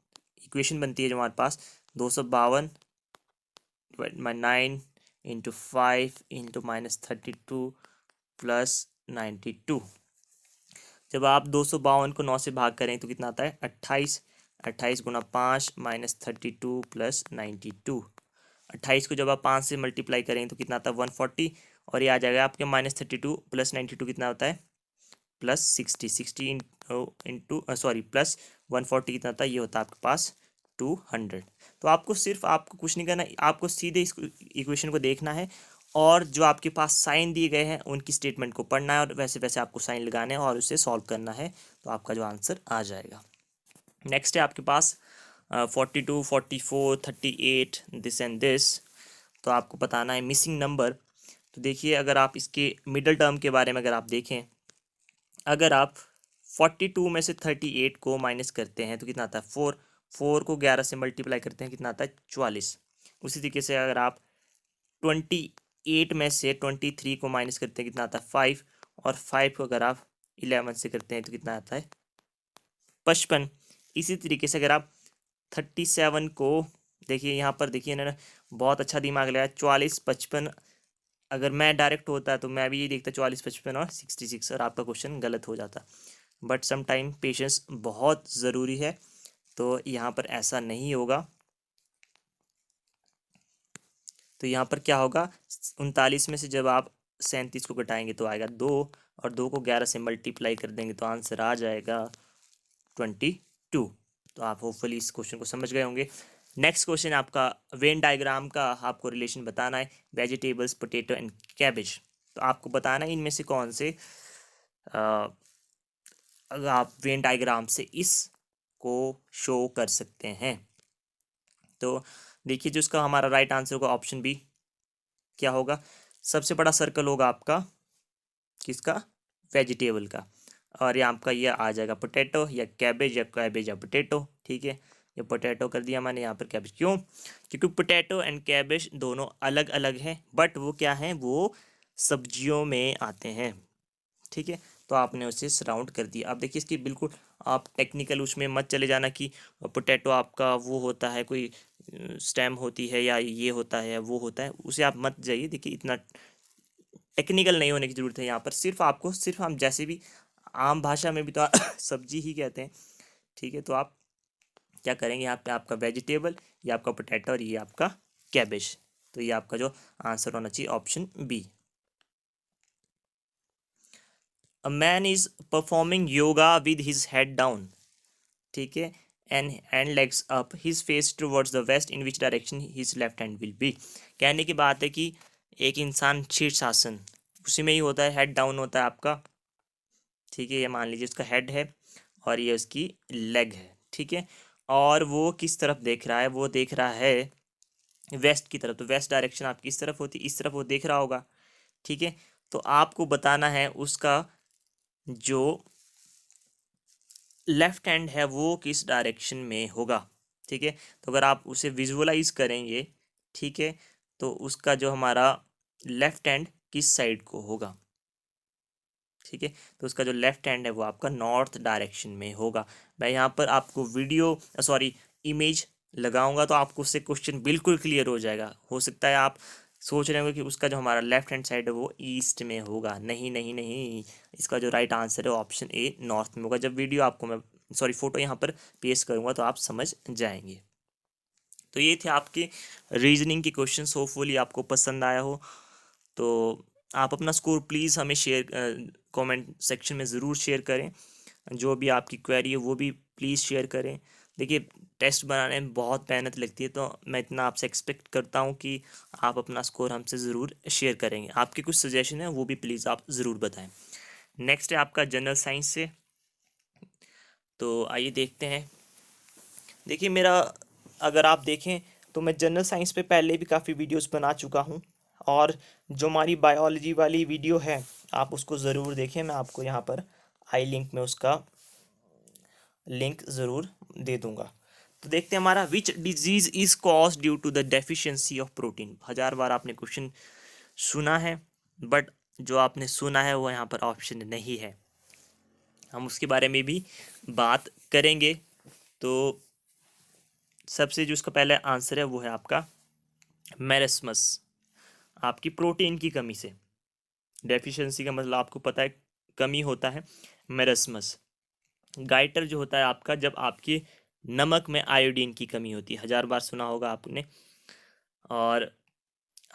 [SPEAKER 1] इक्वेशन बनती है जो हमारे पास, 252 9 इंटू 5 इंटू -32 +92। जब आप 252 को 9 से भाग करें तो कितना आता है, 28। 28 गुना 5 -32 +92। 28 को जब आप 5 से मल्टीप्लाई करें तो कितना आता है, 140। और ये आ जाएगा आपके -32 +92 कितना होता है, +60। 60 इंटू सॉरी +140 कितना होता है, ये होता है आपके पास 200। तो आपको सिर्फ, आपको कुछ नहीं करना, आपको सीधे इस इक्वेशन को देखना है, और जो आपके पास साइन दिए गए हैं उनकी स्टेटमेंट को पढ़ना है, और वैसे वैसे आपको साइन लगाने हैं और उसे सॉल्व करना है। तो आपका जो आंसर आ जाएगा। नेक्स्ट है आपके पास 42 44 38 दिस एंड दिस। तो आपको बताना है मिसिंग नंबर। तो देखिए, अगर आप इसके मिडल टर्म के बारे में अगर आप देखें, अगर आप 42 में से 38 को माइनस करते हैं तो कितना आता है, 4। 4 को 11 से मल्टीप्लाई करते हैं कितना आता है, 44। उसी तरीके से अगर आप 28 में से 23 को माइनस करते हैं कितना आता है, 5। और 5 को अगर आप 11 से करते हैं तो कितना आता है, 55। इसी तरीके से अगर आप 37 को, देखिए यहाँ पर देखिए ना, बहुत अच्छा दिमाग लगाया, 44 55। अगर मैं डायरेक्ट होता तो मैं भी ये देखता 44 55 और 66, और आपका क्वेश्चन गलत हो जाता। बट सम टाइम पेशेंस बहुत ज़रूरी है, तो यहाँ पर ऐसा नहीं होगा। तो यहाँ पर क्या होगा, 39 में से जब आप 37 को घटाएंगे तो आएगा 2, और 2 को 11 से मल्टीप्लाई कर देंगे तो आंसर आ जाएगा 22। तो आप होपफुली इस क्वेश्चन को समझ गए होंगे। नेक्स्ट क्वेश्चन आपका वेन डायग्राम का आपको रिलेशन बताना है, वेजिटेबल्स पोटैटो एंड कैबेज। तो आपको बताना है इनमें से कौन से, अगर आप वेन डायग्राम से इस को शो कर सकते हैं। तो देखिए, जो इसका हमारा राइट आंसर होगा ऑप्शन बी, क्या होगा, सबसे बड़ा सर्कल होगा आपका किसका, वेजिटेबल का। और ये आपका ये आ जाएगा पोटैटो या कैबेज, या कैबेज या पोटैटो। ठीक है, ये पोटैटो कर दिया मैंने, यहाँ पर कैबेज क्यों, क्योंकि पोटैटो एंड कैबेज दोनों अलग अलग हैं, बट वो क्या हैं, वो सब्जियों में आते हैं। ठीक है, तो आपने उसे सराउंड कर दिया। अब देखिए इसकी बिल्कुल आप टेक्निकल उसमें मत चले जाना कि पोटैटो आपका वो होता है, कोई स्टेम होती है या ये होता है या वो होता है, उसे आप मत जाइए। देखिए इतना टेक्निकल नहीं होने की ज़रूरत है यहाँ पर। सिर्फ आपको, सिर्फ हम जैसे भी आम भाषा में भी तो सब्जी ही कहते हैं, ठीक है। तो आप क्या करेंगे, यहाँ पे आपका वेजिटेबल, ये आपका पोटैटो और ये आपका कैबेज। तो ये आपका जो आंसर होना चाहिए option B. A man is performing yoga with his head down, ठीक है, and legs up, his face towards the west, in which direction his left hand will be. कहने की बात है कि एक इंसान शीर्षासन, उसी में ही होता है, हेड डाउन होता है आपका, ठीक है। ये मान लीजिए उसका हेड है और ये उसकी लेग है, ठीक है। और वो किस तरफ देख रहा है, वो देख रहा है वेस्ट की तरफ। तो वेस्ट डायरेक्शन आपकी इस तरफ होती, इस तरफ वो देख रहा होगा, ठीक है। तो आपको बताना है उसका जो लेफ्ट हैंड है वो किस डायरेक्शन में होगा, ठीक है। तो अगर आप उसे विजुअलाइज करेंगे, ठीक है, तो उसका जो हमारा लेफ्ट हैंड किस साइड को होगा, ठीक है। तो उसका जो लेफ्ट हैंड है वो आपका नॉर्थ डायरेक्शन में होगा। मैं यहाँ पर आपको वीडियो सॉरी इमेज लगाऊंगा तो आपको उससे क्वेश्चन बिल्कुल क्लियर हो जाएगा। हो सकता है आप सोच रहे होंगे कि उसका जो हमारा लेफ्ट हैंड साइड है वो ईस्ट में होगा। नहीं नहीं नहीं, इसका जो राइट आंसर है ऑप्शन ए नॉर्थ में होगा। जब वीडियो आपको मैं फोटो यहाँ पर पेस्ट करूँगा तो आप समझ जाएंगे। तो ये थे आपके रीजनिंग के क्वेश्चंस, होपफुली आपको पसंद आया हो। तो आप अपना स्कोर प्लीज़ हमें शेयर कमेंट सेक्शन में ज़रूर शेयर करें। जो भी आपकी क्वेरी है वो भी प्लीज़ शेयर करें। देखिए, टेस्ट बनाने में बहुत मेहनत लगती है, तो मैं इतना आपसे एक्सपेक्ट करता हूँ कि आप अपना स्कोर हमसे ज़रूर शेयर करेंगे। आपके कुछ सजेशन है वो भी प्लीज़ आप ज़रूर बताएं। नेक्स्ट है आपका जनरल साइंस से, तो आइए देखते हैं। देखिए मेरा, अगर आप देखें तो मैं जनरल साइंस पे पहले भी काफ़ी वीडियोस बना चुका हूँ, और जो हमारी बायोलॉजी वाली वीडियो है आप उसको ज़रूर देखें। मैं आपको यहाँ पर आई लिंक में उसका लिंक ज़रूर दे दूँगा। तो देखते हैं हमारा, which disease is cause due to the deficiency of protein. 1000 बार आपने क्वेश्चन सुना है, बट जो आपने सुना है वो यहाँ पर ऑप्शन नहीं है। हम उसके बारे में भी बात करेंगे। तो सबसे जो उसका पहला आंसर है वो है आपका मेरेस्मस। आपकी प्रोटीन की कमी से, डेफिशिएंसी का मतलब आपको पता है कमी होता है, मेरेस्मस। गाइटर जो होता है आपका जब आपके नमक में आयोडीन की कमी होती है, 1000 बार सुना होगा आपने। और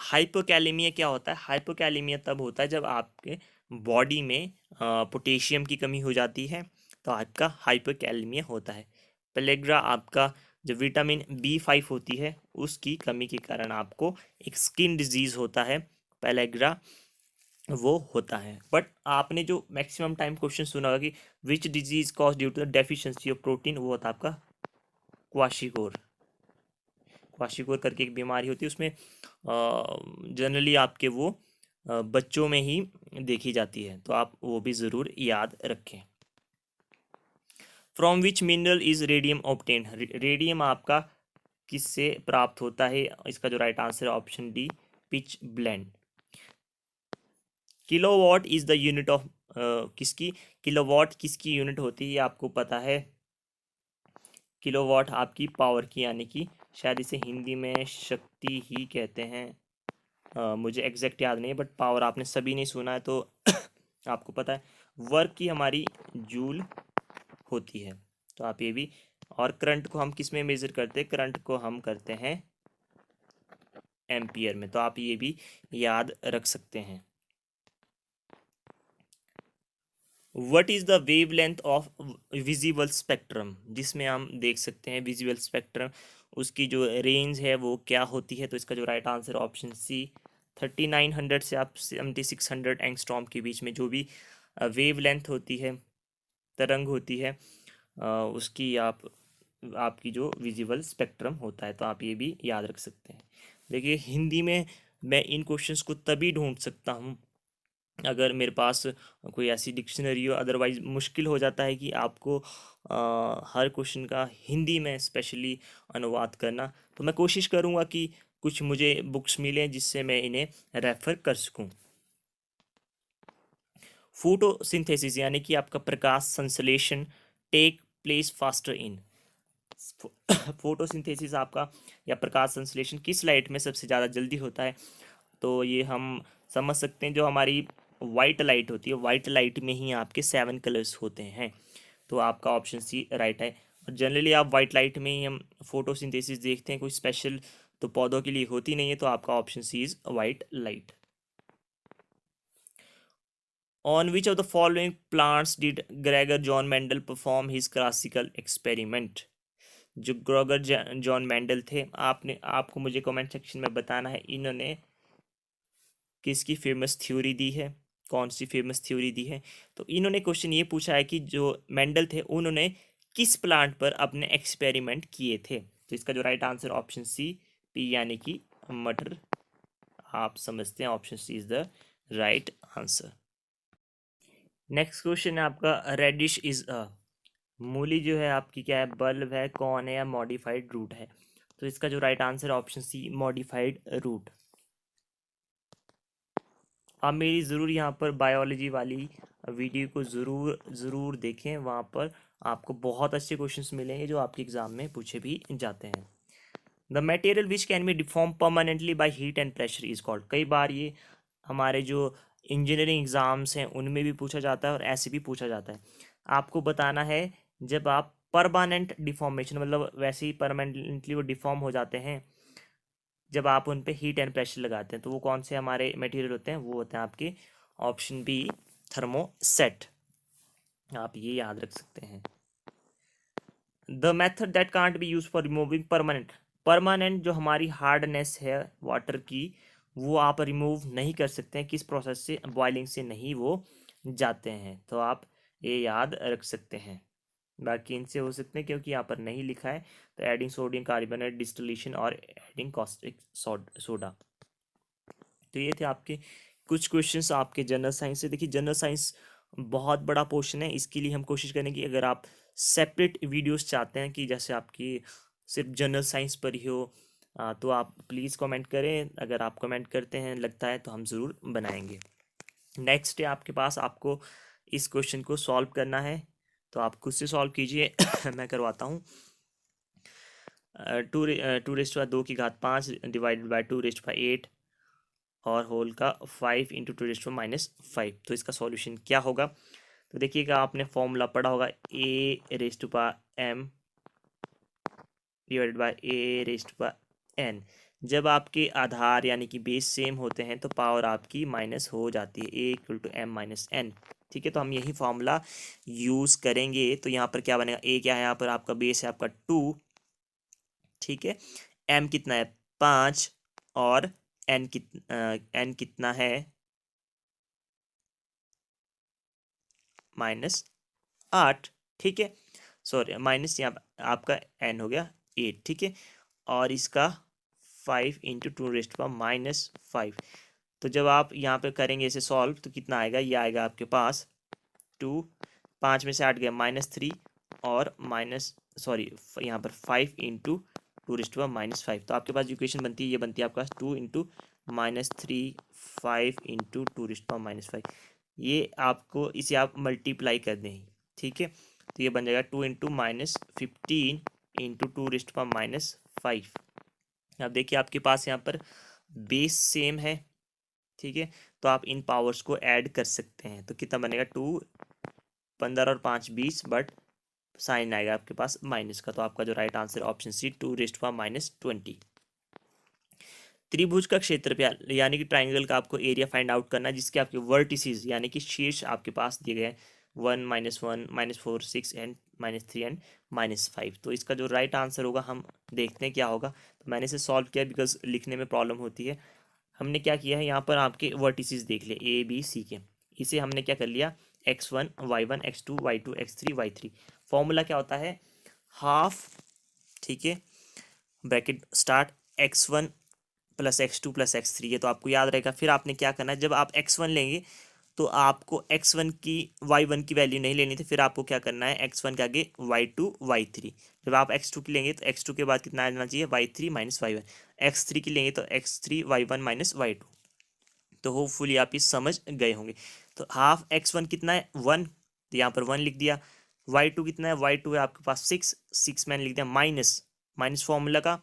[SPEAKER 1] हाइपोकैलेमिया क्या होता है, हाइपोकैलेमिया तब होता है जब आपके बॉडी में पोटेशियम की कमी हो जाती है, तो आपका हाइपोकैलेमिया होता है। पेलेग्रा आपका जो विटामिन B5 होती है उसकी कमी के कारण आपको एक स्किन डिजीज होता है, पेलेग्रा वो होता है। बट आपने जो मैक्सिमम टाइम क्वेश्चन सुना होगा कि which disease cause due to the deficiency of protein, वो होता है आपका क्वाशिकोर। क्वाशिकोर करके एक बीमारी होती है, उसमें जनरली आपके वो बच्चों में ही देखी जाती है, तो आप वो भी ज़रूर याद रखें। From which mineral is radium obtain, radium आपका किससे प्राप्त होता है, इसका जो राइट आंसर है option D pitch blend. Kilowatt is the unit of किसकी, किलोवाट किसकी यूनिट होती है आपको पता है। किलोवाट आपकी पावर की, यानी कि शायद इसे हिंदी में शक्ति ही कहते हैं। मुझे एग्जैक्ट याद नहीं है, बट पावर आपने सभी नहीं सुना है तो आपको पता है। वर्क की हमारी जूल होती है, तो आप ये भी। और करंट को हम किस में मेजर करते हैं, करंट को हम करते हैं एम्पियर में, तो आप ये भी याद रख सकते हैं। What is the wavelength of visible spectrum, जिसमें हम देख सकते हैं विजिबल स्पेक्ट्रम, उसकी जो रेंज है वो क्या होती है। तो इसका जो राइट आंसर ऑप्शन सी 3900 से आप 7600 एंगस्ट्रॉम के बीच में जो भी वेव लेंथ होती है, तरंग होती है, उसकी आपकी जो विजिबल स्पेक्ट्रम होता है, तो आप ये भी याद रख सकते हैं। देखिए हिंदी में मैं इन क्वेश्चंस को तभी ढूंढ सकता हूँ अगर मेरे पास कोई ऐसी डिक्शनरी हो, अदरवाइज मुश्किल हो जाता है कि आपको हर क्वेश्चन का हिंदी में स्पेशली अनुवाद करना। तो मैं कोशिश करूँगा कि कुछ मुझे बुक्स मिलें जिससे मैं इन्हें रेफर कर सकूँ। फोटोसिंथेसिस यानी कि आपका प्रकाश संश्लेषण take place faster in, photosynthesis आपका या प्रकाश संश्लेषण किस लाइट में सबसे ज़्यादा जल्दी होता है। तो ये हम समझ सकते हैं, जो हमारी वाइट लाइट होती है, वाइट लाइट में ही आपके 7 कलर्स होते हैं। तो आपका ऑप्शन सी राइट है। और जनरली आप वाइट लाइट में ही हम फोटोसिंथेसिस देखते हैं, कोई स्पेशल तो पौधों के लिए होती नहीं है, तो आपका option C is white light. On which of the following plants did Gregor John Mendel perform his classical experiment? जो ग्रेगर जॉन मेंडल थे, आपको मुझे कमेंट सेक्शन में बताना है इन्होंने किसकी फेमस थ्योरी दी है, कौन सी फेमस थ्योरी दी है। तो इन्होंने क्वेश्चन ये पूछा है कि जो मेंडल थे उन्होंने किस प्लांट पर अपने एक्सपेरिमेंट किए थे। तो इसका जो right answer option C pea यानी कि मटर, आप समझते हैं option C is the right answer. Next question है आपका, रेडिश इज अ, मूली जो है आपकी क्या है, बल्ब है, कौन है या मॉडिफाइड रूट है। तो इसका जो राइट आंसर है ऑप्शन सी मॉडिफाइड रूट। आप मेरी ज़रूर यहाँ पर बायोलॉजी वाली वीडियो को ज़रूर ज़रूर देखें, वहाँ पर आपको बहुत अच्छे क्वेश्चंस मिलेंगे जो आपके एग्जाम में पूछे भी जाते हैं। The material which can be deform permanently by heat and pressure is called. कई बार ये हमारे जो इंजीनियरिंग एग्ज़ाम्स हैं उनमें भी पूछा जाता है और ऐसे भी पूछा जाता है। आपको बताना है जब आप परमानेंट डिफॉर्मेशन, मतलब वैसे ही परमानेंटली वो डिफॉर्म हो जाते हैं जब आप उन पे हीट एंड प्रेशर लगाते हैं, तो वो कौन से हमारे मटेरियल होते हैं, वो होते हैं आपके ऑप्शन बी थर्मोसेट। आप ये याद रख सकते हैं। The method that can't be use for removing permanent, permanent जो हमारी हार्डनेस है वाटर की वो आप रिमूव नहीं कर सकते हैं, किस प्रोसेस से, बॉइलिंग से नहीं वो जाते हैं। तो आप ये याद रख सकते हैं। बाकी इनसे हो सकते हैं क्योंकि यहाँ पर नहीं लिखा है। तो एडिंग सोडियम कार्बोनेट डिस्टिलेशन और एडिंग कॉस्टिक सोडा। तो ये थे आपके कुछ क्वेश्चंस आपके जनरल साइंस से। देखिए जनरल साइंस बहुत बड़ा पोर्शन है, इसके लिए हम कोशिश करेंगे अगर आप सेपरेट वीडियोस चाहते हैं कि जैसे आपकी सिर्फ जनरल साइंस पर ही हो, तो आप प्लीज़ कमेंट करें। अगर आप कमेंट करते हैं लगता है तो हम ज़रूर बनाएंगे। नेक्स्ट है आपके पास, आपको इस क्वेश्चन को सॉल्व करना है, तो आप खुद से सॉल्व कीजिए मैं करवाता हूँ। 2 रेज़ टू 2 की घात 5 डिवाइडेड बाई 2 रेज़ टू 8 और होल का 5 इंटू 2 रेज़ टू 5। तो इसका सॉल्यूशन क्या होगा। तो देखिएगा आपने फॉर्मूला पढ़ा होगा, a⁻m डिवाइडेड बाई a⁻n। जब आपके आधार यानी कि बेस सेम होते हैं तो पावर आपकी माइनस हो जाती है, a=m-n। ठीक है, तो हम यही फॉर्मूला यूज़ करेंगे। तो यहाँ पर क्या बनेगा, a क्या है यहाँ पर आपका बेस है आपका 2, ठीक है, m कितना है 5 और n कितना है -8। ठीक है, सॉरी माइनस यहाँ आपका n हो गया 8। ठीक है, और इसका 5 इंटू 2 रेज़ टू 5। तो जब आप यहाँ पे करेंगे इसे सॉल्व तो कितना आएगा, ये आएगा आपके पास 2, 5 में से 8 गया -3 और यहाँ पर 5 इंटू 2 रेज़ टू 5। तो आपके पास जो इक्वेशन बनती है ये बनती है आपके पास 2 इंटू -3 5 इंटू 2 रेज़ टू 5। ये आपको इसे आप मल्टीप्लाई कर दें, ठीक है, तो ये बन जाएगा 2 इंटू -15 इंटू 2 रेज़ टू 5। अब देखिए आपके पास यहाँ पर बेस सेम है, ठीक है, तो आप इन पावर्स को ऐड कर सकते हैं। तो कितना बनेगा 2, 15 और 5 20, बट साइन आएगा आपके पास माइनस का। तो आपका जो right answer option C 2 raise to 5 -20। त्रिभुज का क्षेत्रफल यानी कि ट्राइंगल का आपको एरिया फाइंड आउट करना है जिसके आपके वर्टिसेस यानी कि शीर्ष आपके पास दिए गए हैं 1 -1 -4 6 एंड -3 एंड -5। तो इसका जो राइट आंसर होगा हम देखते हैं क्या होगा। तो मैंने इसे सॉल्व किया बिकॉज लिखने में प्रॉब्लम होती है। हमने क्या किया है, यहाँ पर आपके वर्टिसेस देख लिए A B C के, इसे हमने क्या कर लिया x1 y1 x2 y2 x3 y3। Formula क्या होता है, हाफ, ठीक है, bracket start x1 plus x2 plus x3 है, तो आपको याद रहेगा। फिर आपने क्या करना है, जब आप x1 लेंगे तो आपको x1 की y1 की वैल्यू नहीं लेनी थी, फिर आपको क्या करना है x1 के आगे y2 y3। जब आप x2 की लेंगे तो x2 के बाद कितना आ जाना चाहिए y3 माइनस y1। x3 की लेंगे तो x3 y1 माइनस y2। तो होपफुली आप ये समझ गए होंगे। तो हाफ x1 कितना है 1, तो यहाँ पर 1 लिख दिया। y2 कितना है, y2 है आपके पास 6 मैंने लिख दिया माइनस माइनस फॉर्मूला का।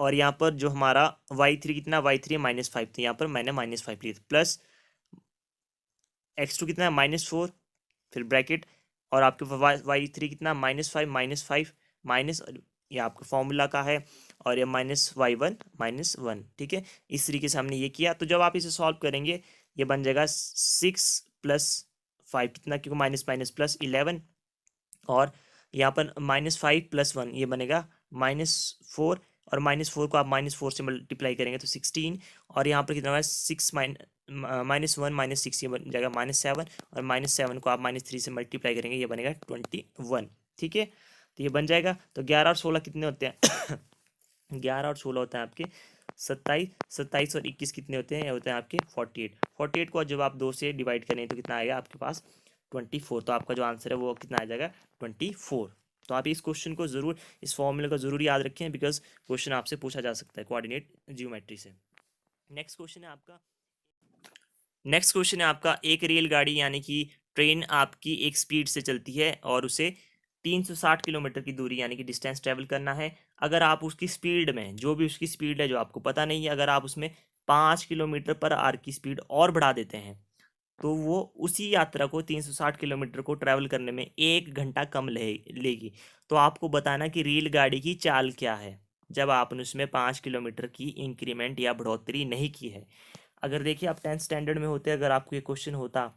[SPEAKER 1] और यहाँ पर जो हमारा y3 कितना y3 है -5, तो यहाँ पर मैंने -5 लिया प्लस x2 कितना है -4, फिर ब्रैकेट, और आपके y3 कितना -5 -5 माइनस, ये आपका फॉर्मूला का है, और ये -y1 -1, ठीक है। इस तरीके से हमने ये किया। तो जब आप इसे सॉल्व करेंगे ये बन जाएगा 6 + 5 कितना, क्योंकि माइनस माइनस प्लस 11, और यहाँ पर -5 + 1 ये बनेगा -4, और -4 को आप -4 से मल्टीप्लाई करेंगे तो 16, और यहाँ पर कितना होगा 6 -1 -6 ये बन जाएगा -7, और -7 को आप -3 से मल्टीप्लाई करेंगे ये बनेगा 21, ठीक है। तो ये बन जाएगा। तो 11 और 16 कितने होते हैं 11 और 16 होते हैं आपके 27, 27 और 21 कितने होते हैं, ये होते हैं आपके 48, 48 को जब आप 2 से डिवाइड करें तो कितना आएगा आपके पास 24। तो आपका जो आंसर है वो कितना आ जाएगा 24। तो आप इस क्वेश्चन को जरूर, इस फॉर्मूले को जरूर याद रखें, बिकॉज क्वेश्चन आपसे पूछा जा सकता है कोऑर्डिनेट ज्योमेट्री से। नेक्स्ट क्वेश्चन है आपका, नेक्स्ट क्वेश्चन है आपका, एक रेलगाड़ी यानी कि ट्रेन आपकी एक स्पीड से चलती है और उसे 360 किलोमीटर की दूरी यानी कि डिस्टेंस ट्रेवल करना है। अगर आप उसकी स्पीड में, जो भी उसकी स्पीड है जो आपको पता नहीं है, अगर आप उसमें 5 किलोमीटर पर आवर की स्पीड और बढ़ा देते हैं तो वो उसी यात्रा को 360 किलोमीटर को ट्रैवल करने में 1 घंटा कम लेगी। तो आपको बताना कि रेलगाड़ी की चाल क्या है जब आपने उसमें 5 किलोमीटर की इंक्रीमेंट या बढ़ोतरी नहीं की है। अगर देखिए आप 10th स्टैंडर्ड में होते, अगर आपको ये क्वेश्चन होता,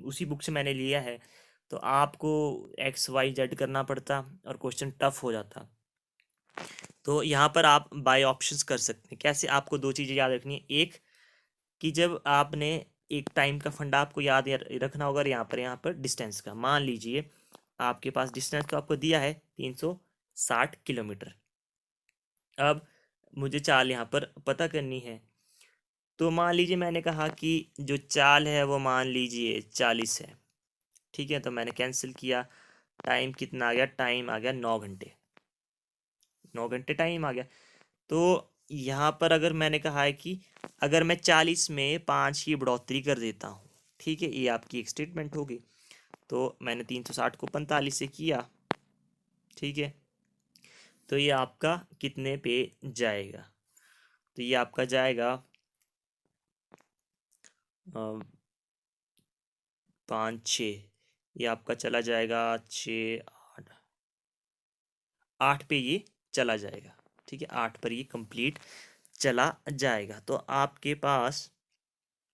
[SPEAKER 1] उसी बुक से मैंने लिया है, तो आपको XYZ करना पड़ता और क्वेश्चन टफ हो जाता। तो यहाँ पर आप बाय ऑप्शंस कर सकते हैं। कैसे, आपको 2 चीज़ें याद रखनी है। एक कि जब आपने एक टाइम का फंडा आपको याद रखना होगा, यहाँ पर डिस्टेंस का, मान लीजिए आपके पास डिस्टेंस तो आपको दिया है 360 किलोमीटर। अब मुझे चाल यहाँ पर पता करनी है। तो मान लीजिए मैंने कहा कि जो चाल है वो मान लीजिए 40 है, ठीक है। तो मैंने कैंसिल किया, टाइम कितना आ गया, टाइम आ गया 9 घंटे, 9 घंटे टाइम आ गया। तो यहाँ पर अगर मैंने कहा है कि अगर मैं 40 में 5 की बढ़ोतरी कर देता हूँ, ठीक है, ये आपकी एक स्टेटमेंट होगी। तो मैंने 360 को 45 से किया, ठीक है। तो ये आपका कितने पे जाएगा, तो ये आपका जाएगा 5 6, ये आपका चला जाएगा 6 8, 8 पे ये चला जाएगा, ठीक है। 8 पर ये कंप्लीट चला जाएगा। तो आपके पास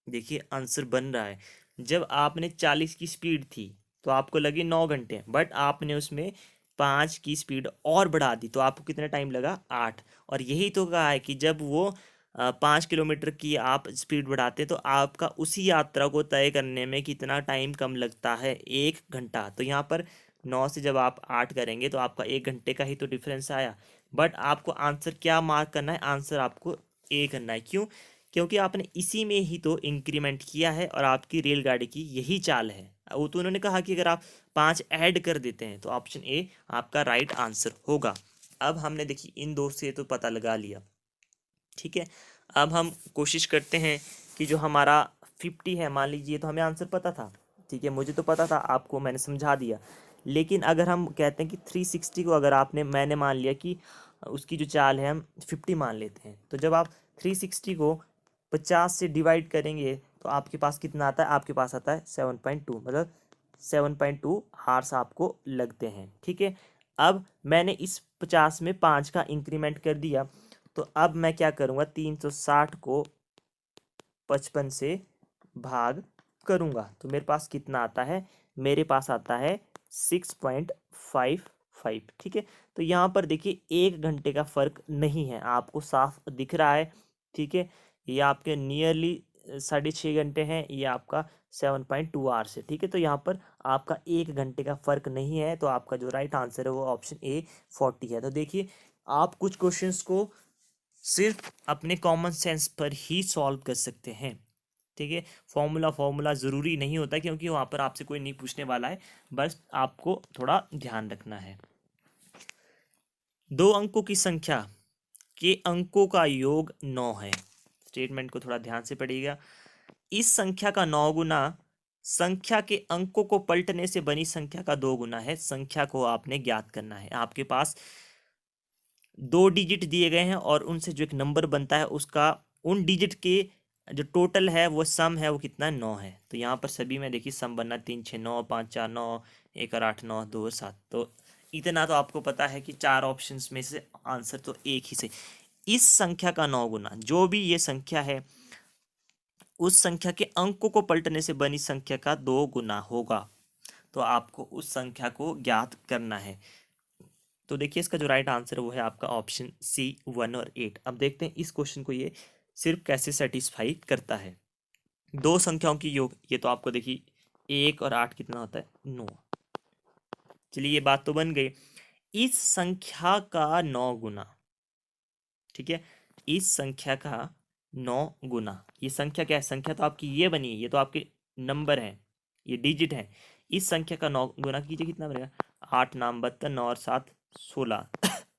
[SPEAKER 1] देखिए आंसर बन रहा है। जब आपने 40 की स्पीड थी तो आपको लगे 9 घंटे, बट आपने उसमें 5 की स्पीड और बढ़ा दी तो आपको कितना टाइम लगा, 8। और यही तो कहा है कि जब वो 5 किलोमीटर की आप स्पीड बढ़ाते तो आपका उसी यात्रा को तय करने में कितना टाइम कम लगता है, 1 घंटा। तो यहाँ पर 9 से जब आप 8 करेंगे तो आपका 1 घंटे का ही तो डिफरेंस आया। बट आपको आंसर क्या मार्क करना है, आंसर आपको ए करना है। क्यों? क्योंकि आपने इसी में ही तो इंक्रीमेंट किया है और आपकी रेलगाड़ी की यही चाल है। वो तो उन्होंने कहा कि अगर आप 5 ऐड कर देते हैं तो ऑप्शन ए आपका राइट आंसर होगा। अब हमने देखिए इन दो से तो पता लगा लिया, ठीक है। अब हम कोशिश करते हैं कि जो हमारा 50 है, मान लीजिए, तो हमें आंसर पता था, ठीक है, मुझे तो पता था, आपको मैंने समझा दिया। लेकिन अगर हम कहते हैं कि 360 को अगर आपने, मैंने मान लिया कि उसकी जो चाल है हम 50 मान लेते हैं, तो जब आप 360 को 50 से डिवाइड करेंगे तो आपके पास कितना आता है, आपके पास आता है 7.2, मतलब 7.2 हार्स आपको लगते हैं, ठीक है। अब मैंने इस 50 में 5 का इंक्रीमेंट कर दिया, तो अब मैं क्या करूँगा, 360 को 55 से भाग करूँगा तो मेरे पास कितना आता है, मेरे पास आता है 6.55, ठीक है। तो यहाँ पर देखिए 1 घंटे का फ़र्क नहीं है, आपको साफ दिख रहा है, ठीक है। ये आपके नियरली 6.5 घंटे हैं, ये आपका 7.2 आवर्स है, ठीक है। तो यहाँ पर आपका 1 घंटे का फ़र्क नहीं है, तो आपका जो राइट आंसर है वो ऑप्शन ए 40 है। तो देखिए आप कुछ क्वेश्चंस को सिर्फ अपने कॉमन सेंस पर ही सॉल्व कर सकते हैं, ठीक है। फॉर्मूला ज़रूरी नहीं होता, क्योंकि वहाँ पर आपसे कोई नहीं पूछने वाला है, बस आपको थोड़ा ध्यान रखना है। 2 अंकों की संख्या के अंकों का योग 9 है। स्टेटमेंट को थोड़ा ध्यान से पढ़िएगा। इस संख्या का 9 गुना संख्या के अंकों को पलटने से बनी संख्या का 2 गुना है। संख्या को आपने ज्ञात करना है। आपके पास 2 डिजिट दिए गए हैं और उनसे जो एक नंबर बनता है उसका, उन डिजिट के जो टोटल है वो सम है वो कितना 9 है। तो यहाँ पर सभी में देखिए सम बनना 3 6 9 5 4 9 1 और 8 9 2 7। तो इतना तो आपको पता है कि 4 ऑप्शंस में से आंसर तो एक ही से। इस संख्या का 9 गुना, जो भी ये संख्या है उस संख्या के अंकों को पलटने से बनी संख्या का 2 गुना होगा। तो आपको उस संख्या को ज्ञात करना है। तो देखिए इसका जो राइट आंसर है वो है आपका ऑप्शन सी 1 और 8। अब देखते हैं इस क्वेश्चन को ये सिर्फ कैसे सेटिस्फाई करता है। दो संख्याओं की योग, ये तो आपको देखिए 1 और 8 कितना होता है 9। चलिए ये बात तो बन गई। इस संख्या का 9 गुना, ठीक है, इस संख्या का 9 गुना, ये संख्या क्या है, संख्या तो आपकी ये बनी है, ये तो आपके नंबर है, ये डिजिट है। इस संख्या का 9 गुना कीजिए, कितना बनेगा 8 नाम 72 9 और 7 16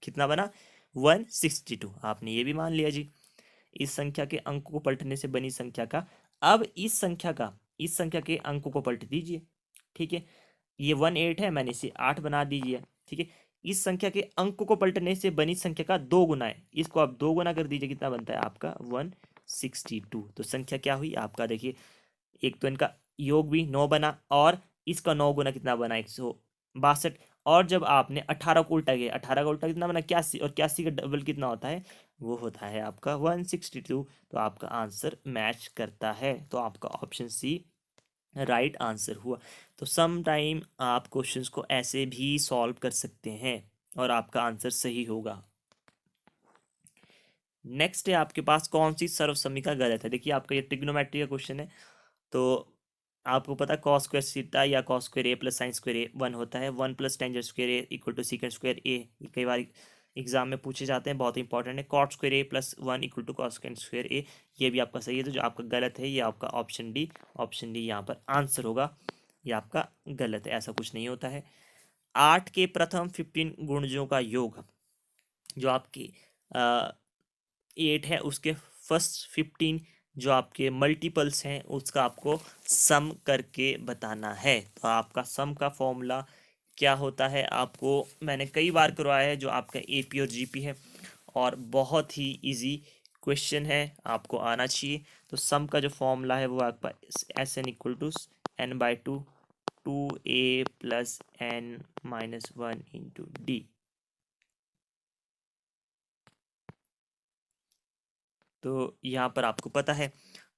[SPEAKER 1] कितना बना 162। आपने ये भी मान लिया जी। इस संख्या के अंकों को पलटने से बनी संख्या का, अब इस संख्या के अंकों को पलट दीजिए, ठीक है। ये 18 है, मैंने इसे 8 बना दीजिए, ठीक है। इस संख्या के अंकों को पलटने से बनी संख्या का 2 गुना है, इसको आप 2 गुना कर दीजिए, कितना बनता है आपका 162। तो संख्या क्या हुई आपका, देखिए एक तो इनका योग भी 9 बना और इसका 9 गुना कितना बना 162। और जब आपने 18 को उल्टा किया, 18 का उल्टा कितना बना 81, और 81 का डबल कितना होता है वो होता है आपका 162। तो आपका आंसर मैच करता है। तो आपका ऑप्शन सी राइट आंसर हुआ। तो सम टाइम आप क्वेश्चंस को ऐसे भी सॉल्व कर सकते हैं और आपका आंसर सही होगा। नेक्स्ट है आपके पास कौन सी सर्वसमीका गलत है। देखिए आपका ये ट्रिग्नोमेट्री का क्वेश्चन है। तो आपको पता है कॉस स्क्वायर थीटा या cos square A plus sine square A 1 होता है। 1 plus tangent square A equal to secant square A, ये कई बार एग्जाम में पूछे जाते हैं, बहुत इंपॉर्टेंट है। Cot square A plus 1 equal to cosecant square A, ये भी आपका सही है। तो जो आपका गलत है ये आपका ऑप्शन डी यहाँ पर आंसर होगा। ये आपका गलत है, ऐसा कुछ नहीं होता है। 8 के प्रथम 15 गुणजों का योग, जो आपकी 8 है उसके फर्स्ट 15 जो आपके मल्टीपल्स हैं उसका आपको सम करके बताना है। तो आपका सम का फॉर्मूला क्या होता है आपको मैंने कई बार करवाया है, जो आपका एपी और जीपी है, और बहुत ही इजी क्वेश्चन है, आपको आना चाहिए। तो सम का जो फॉर्मूला है वो आपका S N equal to N by two 2a plus N minus 1 into D. तो यहाँ पर आपको पता है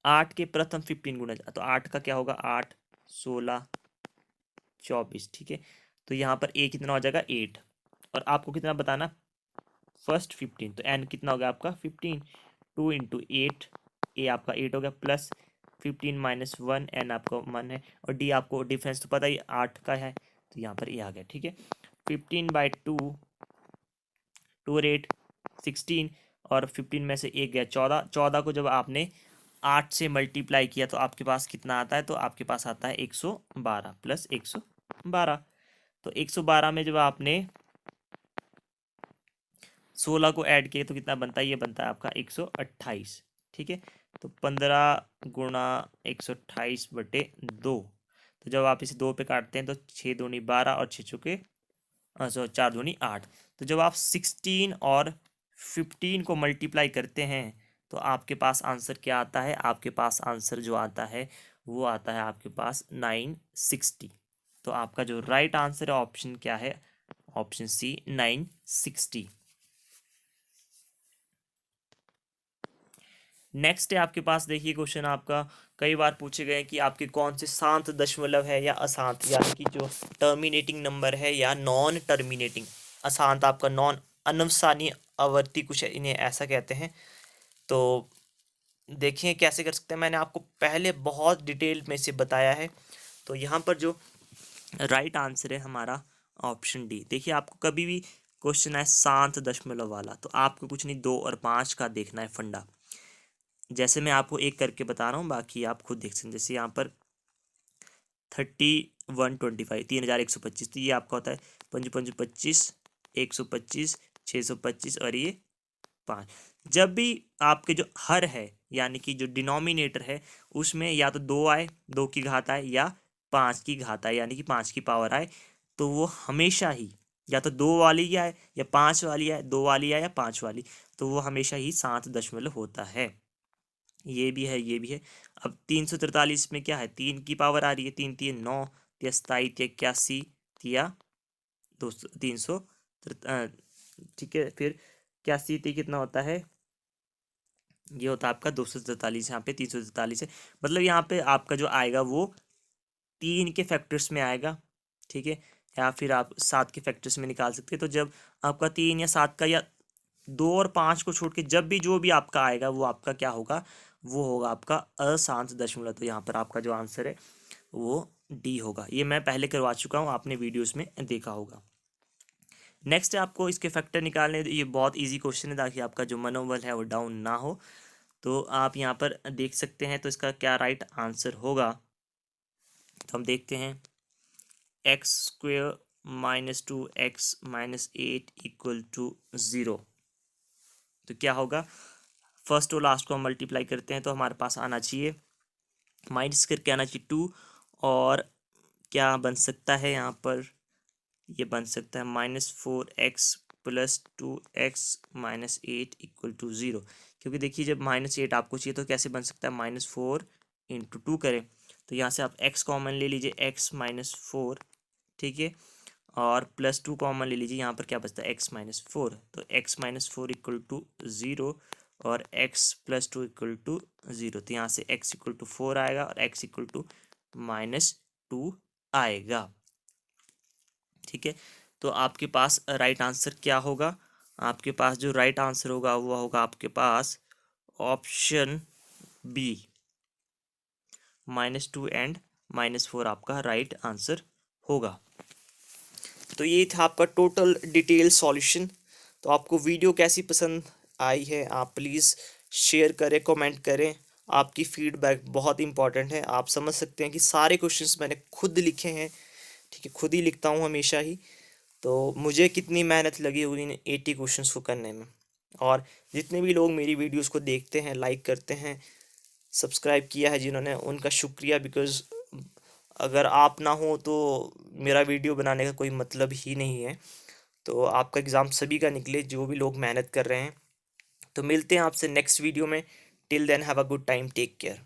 [SPEAKER 1] 8 के प्रथम 15 गुना, तो 8 का क्या होगा 8 16 24, ठीक है। तो यहाँ पर a कितना हो जाएगा 8, और आपको कितना बताना फर्स्ट 15, तो n कितना हो गया आपका 15, 2 इंटू 8, ए आपका 8 हो गया प्लस 15 माइनस 1, एन आपका 1 है, और डी आपको डिफरेंस तो पता ही 8 का है, तो यहाँ पर ए आ गया, ठीक है। 15/2 2 और 8 16, और 15 में से एक गया 14, 14 को जब आपने 8 से मल्टीप्लाई किया तो आपके पास कितना आता है, तो आपके पास आता है 112 प्लस 112। तो 112 में जब आपने 16 को ऐड किया तो कितना बनता है, ये बनता है आपका 128, ठीक है। तो 15 गुणा 128/2। तो जब आप इसे 2 पे काटते हैं तो 6 दूनी 12 और 6 चौके 4 दूनी 8। तो जब आप 16 और 15 को मल्टीप्लाई करते हैं तो आपके पास आंसर क्या आता है, आपके पास आंसर जो आता है वो आता है आपके पास 960। तो आपका जो राइट आंसर है ऑप्शन क्या है, ऑप्शन सी 960। नेक्स्ट है आपके पास, देखिए क्वेश्चन आपका कई बार पूछे गए कि आपके कौन से शांत दशमलव है या अशांत, यानी कि जो टर्मिनेटिंग नंबर है या नॉन टर्मिनेटिंग। अशांत आपका नॉन अनवसानीय आवर्ती, कुछ इन्हें ऐसा कहते हैं। तो देखिए कैसे कर सकते हैं, मैंने आपको पहले बहुत डिटेल में से बताया है। तो यहाँ पर जो राइट आंसर है हमारा ऑप्शन डी। देखिए आपको कभी भी क्वेश्चन है शांत दशमलव वाला तो आपको कुछ नहीं 2 और 5 का देखना है फंडा। जैसे मैं आपको एक करके बता रहा हूँ, बाकी आप खुद देख सकते हैं। जैसे यहाँ पर 3125 3125, तो ये आपका होता है 5 5 25 125 625 और ये 5। जब भी आपके जो हर है यानी कि जो डिनोमिनेटर है उसमें या तो 2 आए, 2 की घात आए, या 5 की घात आए यानी कि 5 की पावर आए, तो वो हमेशा ही या तो 2 वाली आए या 5 वाली आए, 2 वाली आए या 5 वाली, तो वो हमेशा ही 7 दशमलव होता है। ये भी है, ये भी है। अब 343 में क्या है, 3 की पावर आ रही है, 3 3 9, 27 81, या 300, ठीक है। फिर 81 कितना होता है, ये होता है आपका 243। यहाँ पे 343 है, मतलब यहाँ पे आपका जो आएगा वो 3 के फैक्टर्स में आएगा, ठीक है। या फिर आप 7 के फैक्टर्स में निकाल सकते हैं। तो जब आपका 3 या 7 का, या 2 और 5 को छोड़ के जब भी जो भी आपका आएगा वो आपका क्या होगा, वो होगा आपका अशांत दशमलव। तो यहाँ पर आपका जो आंसर है वो डी होगा। ये मैं पहले करवा चुका हूँ, आपने वीडियोस में देखा होगा। नेक्स्ट है आपको इसके फैक्टर निकालने। ये बहुत इजी क्वेश्चन है, ताकि आपका जो मनोबल है वो डाउन ना हो। तो आप यहाँ पर देख सकते हैं, तो इसका क्या राइट आंसर होगा। तो हम देखते हैं, X square minus 2x minus 8 equal to 0। तो क्या होगा, फर्स्ट और लास्ट को हम मल्टीप्लाई करते हैं, तो हमारे पास आना चाहिए, माइनस करके आना चाहिए 2, और क्या बन सकता है यहाँ पर, ये बन सकता है -4x plus 2x minus 8 equal to 0। क्योंकि देखिए, जब -8 आपको चाहिए तो कैसे बन सकता है, -4 इंटू 2 करें, तो यहाँ से आप x कॉमन ले लीजिए, x माइनस 4, ठीक है, और प्लस 2 कॉमन ले लीजिए, यहाँ पर क्या बचता है, x माइनस 4। तो x माइनस 4 इक्वल टू 0, और x प्लस 2 इक्वल टू 0। तो यहाँ से x इक्वल टू 4 आएगा, और x इक्वल टू -2 आएगा, ठीक है। तो आपके पास राइट आंसर क्या होगा, आपके पास जो राइट आंसर होगा वो होगा आपके पास ऑप्शन बी, -2 एंड -4 आपका राइट आंसर होगा। तो ये था आपका टोटल डिटेल सॉल्यूशन। तो आपको वीडियो कैसी पसंद आई है, आप प्लीज़ शेयर करें, कमेंट करें। आपकी फीडबैक बहुत इंपॉर्टेंट है। आप समझ सकते हैं कि सारे क्वेश्चंस मैंने खुद लिखे हैं, ठीक है, खुद ही लिखता हूँ हमेशा ही। तो मुझे कितनी मेहनत लगी होगी इन 80 क्वेश्चंस को करने में। और जितने भी लोग मेरी वीडियोस को देखते हैं, लाइक करते हैं, सब्सक्राइब किया है जिन्होंने, उनका शुक्रिया। बिकॉज़ अगर आप ना हो तो मेरा वीडियो बनाने का कोई मतलब ही नहीं है। तो आपका एग्ज़ाम सभी का निकले, जो भी लोग मेहनत कर रहे हैं। तो मिलते हैं आपसे नेक्स्ट वीडियो में। Till then have a good time, take care.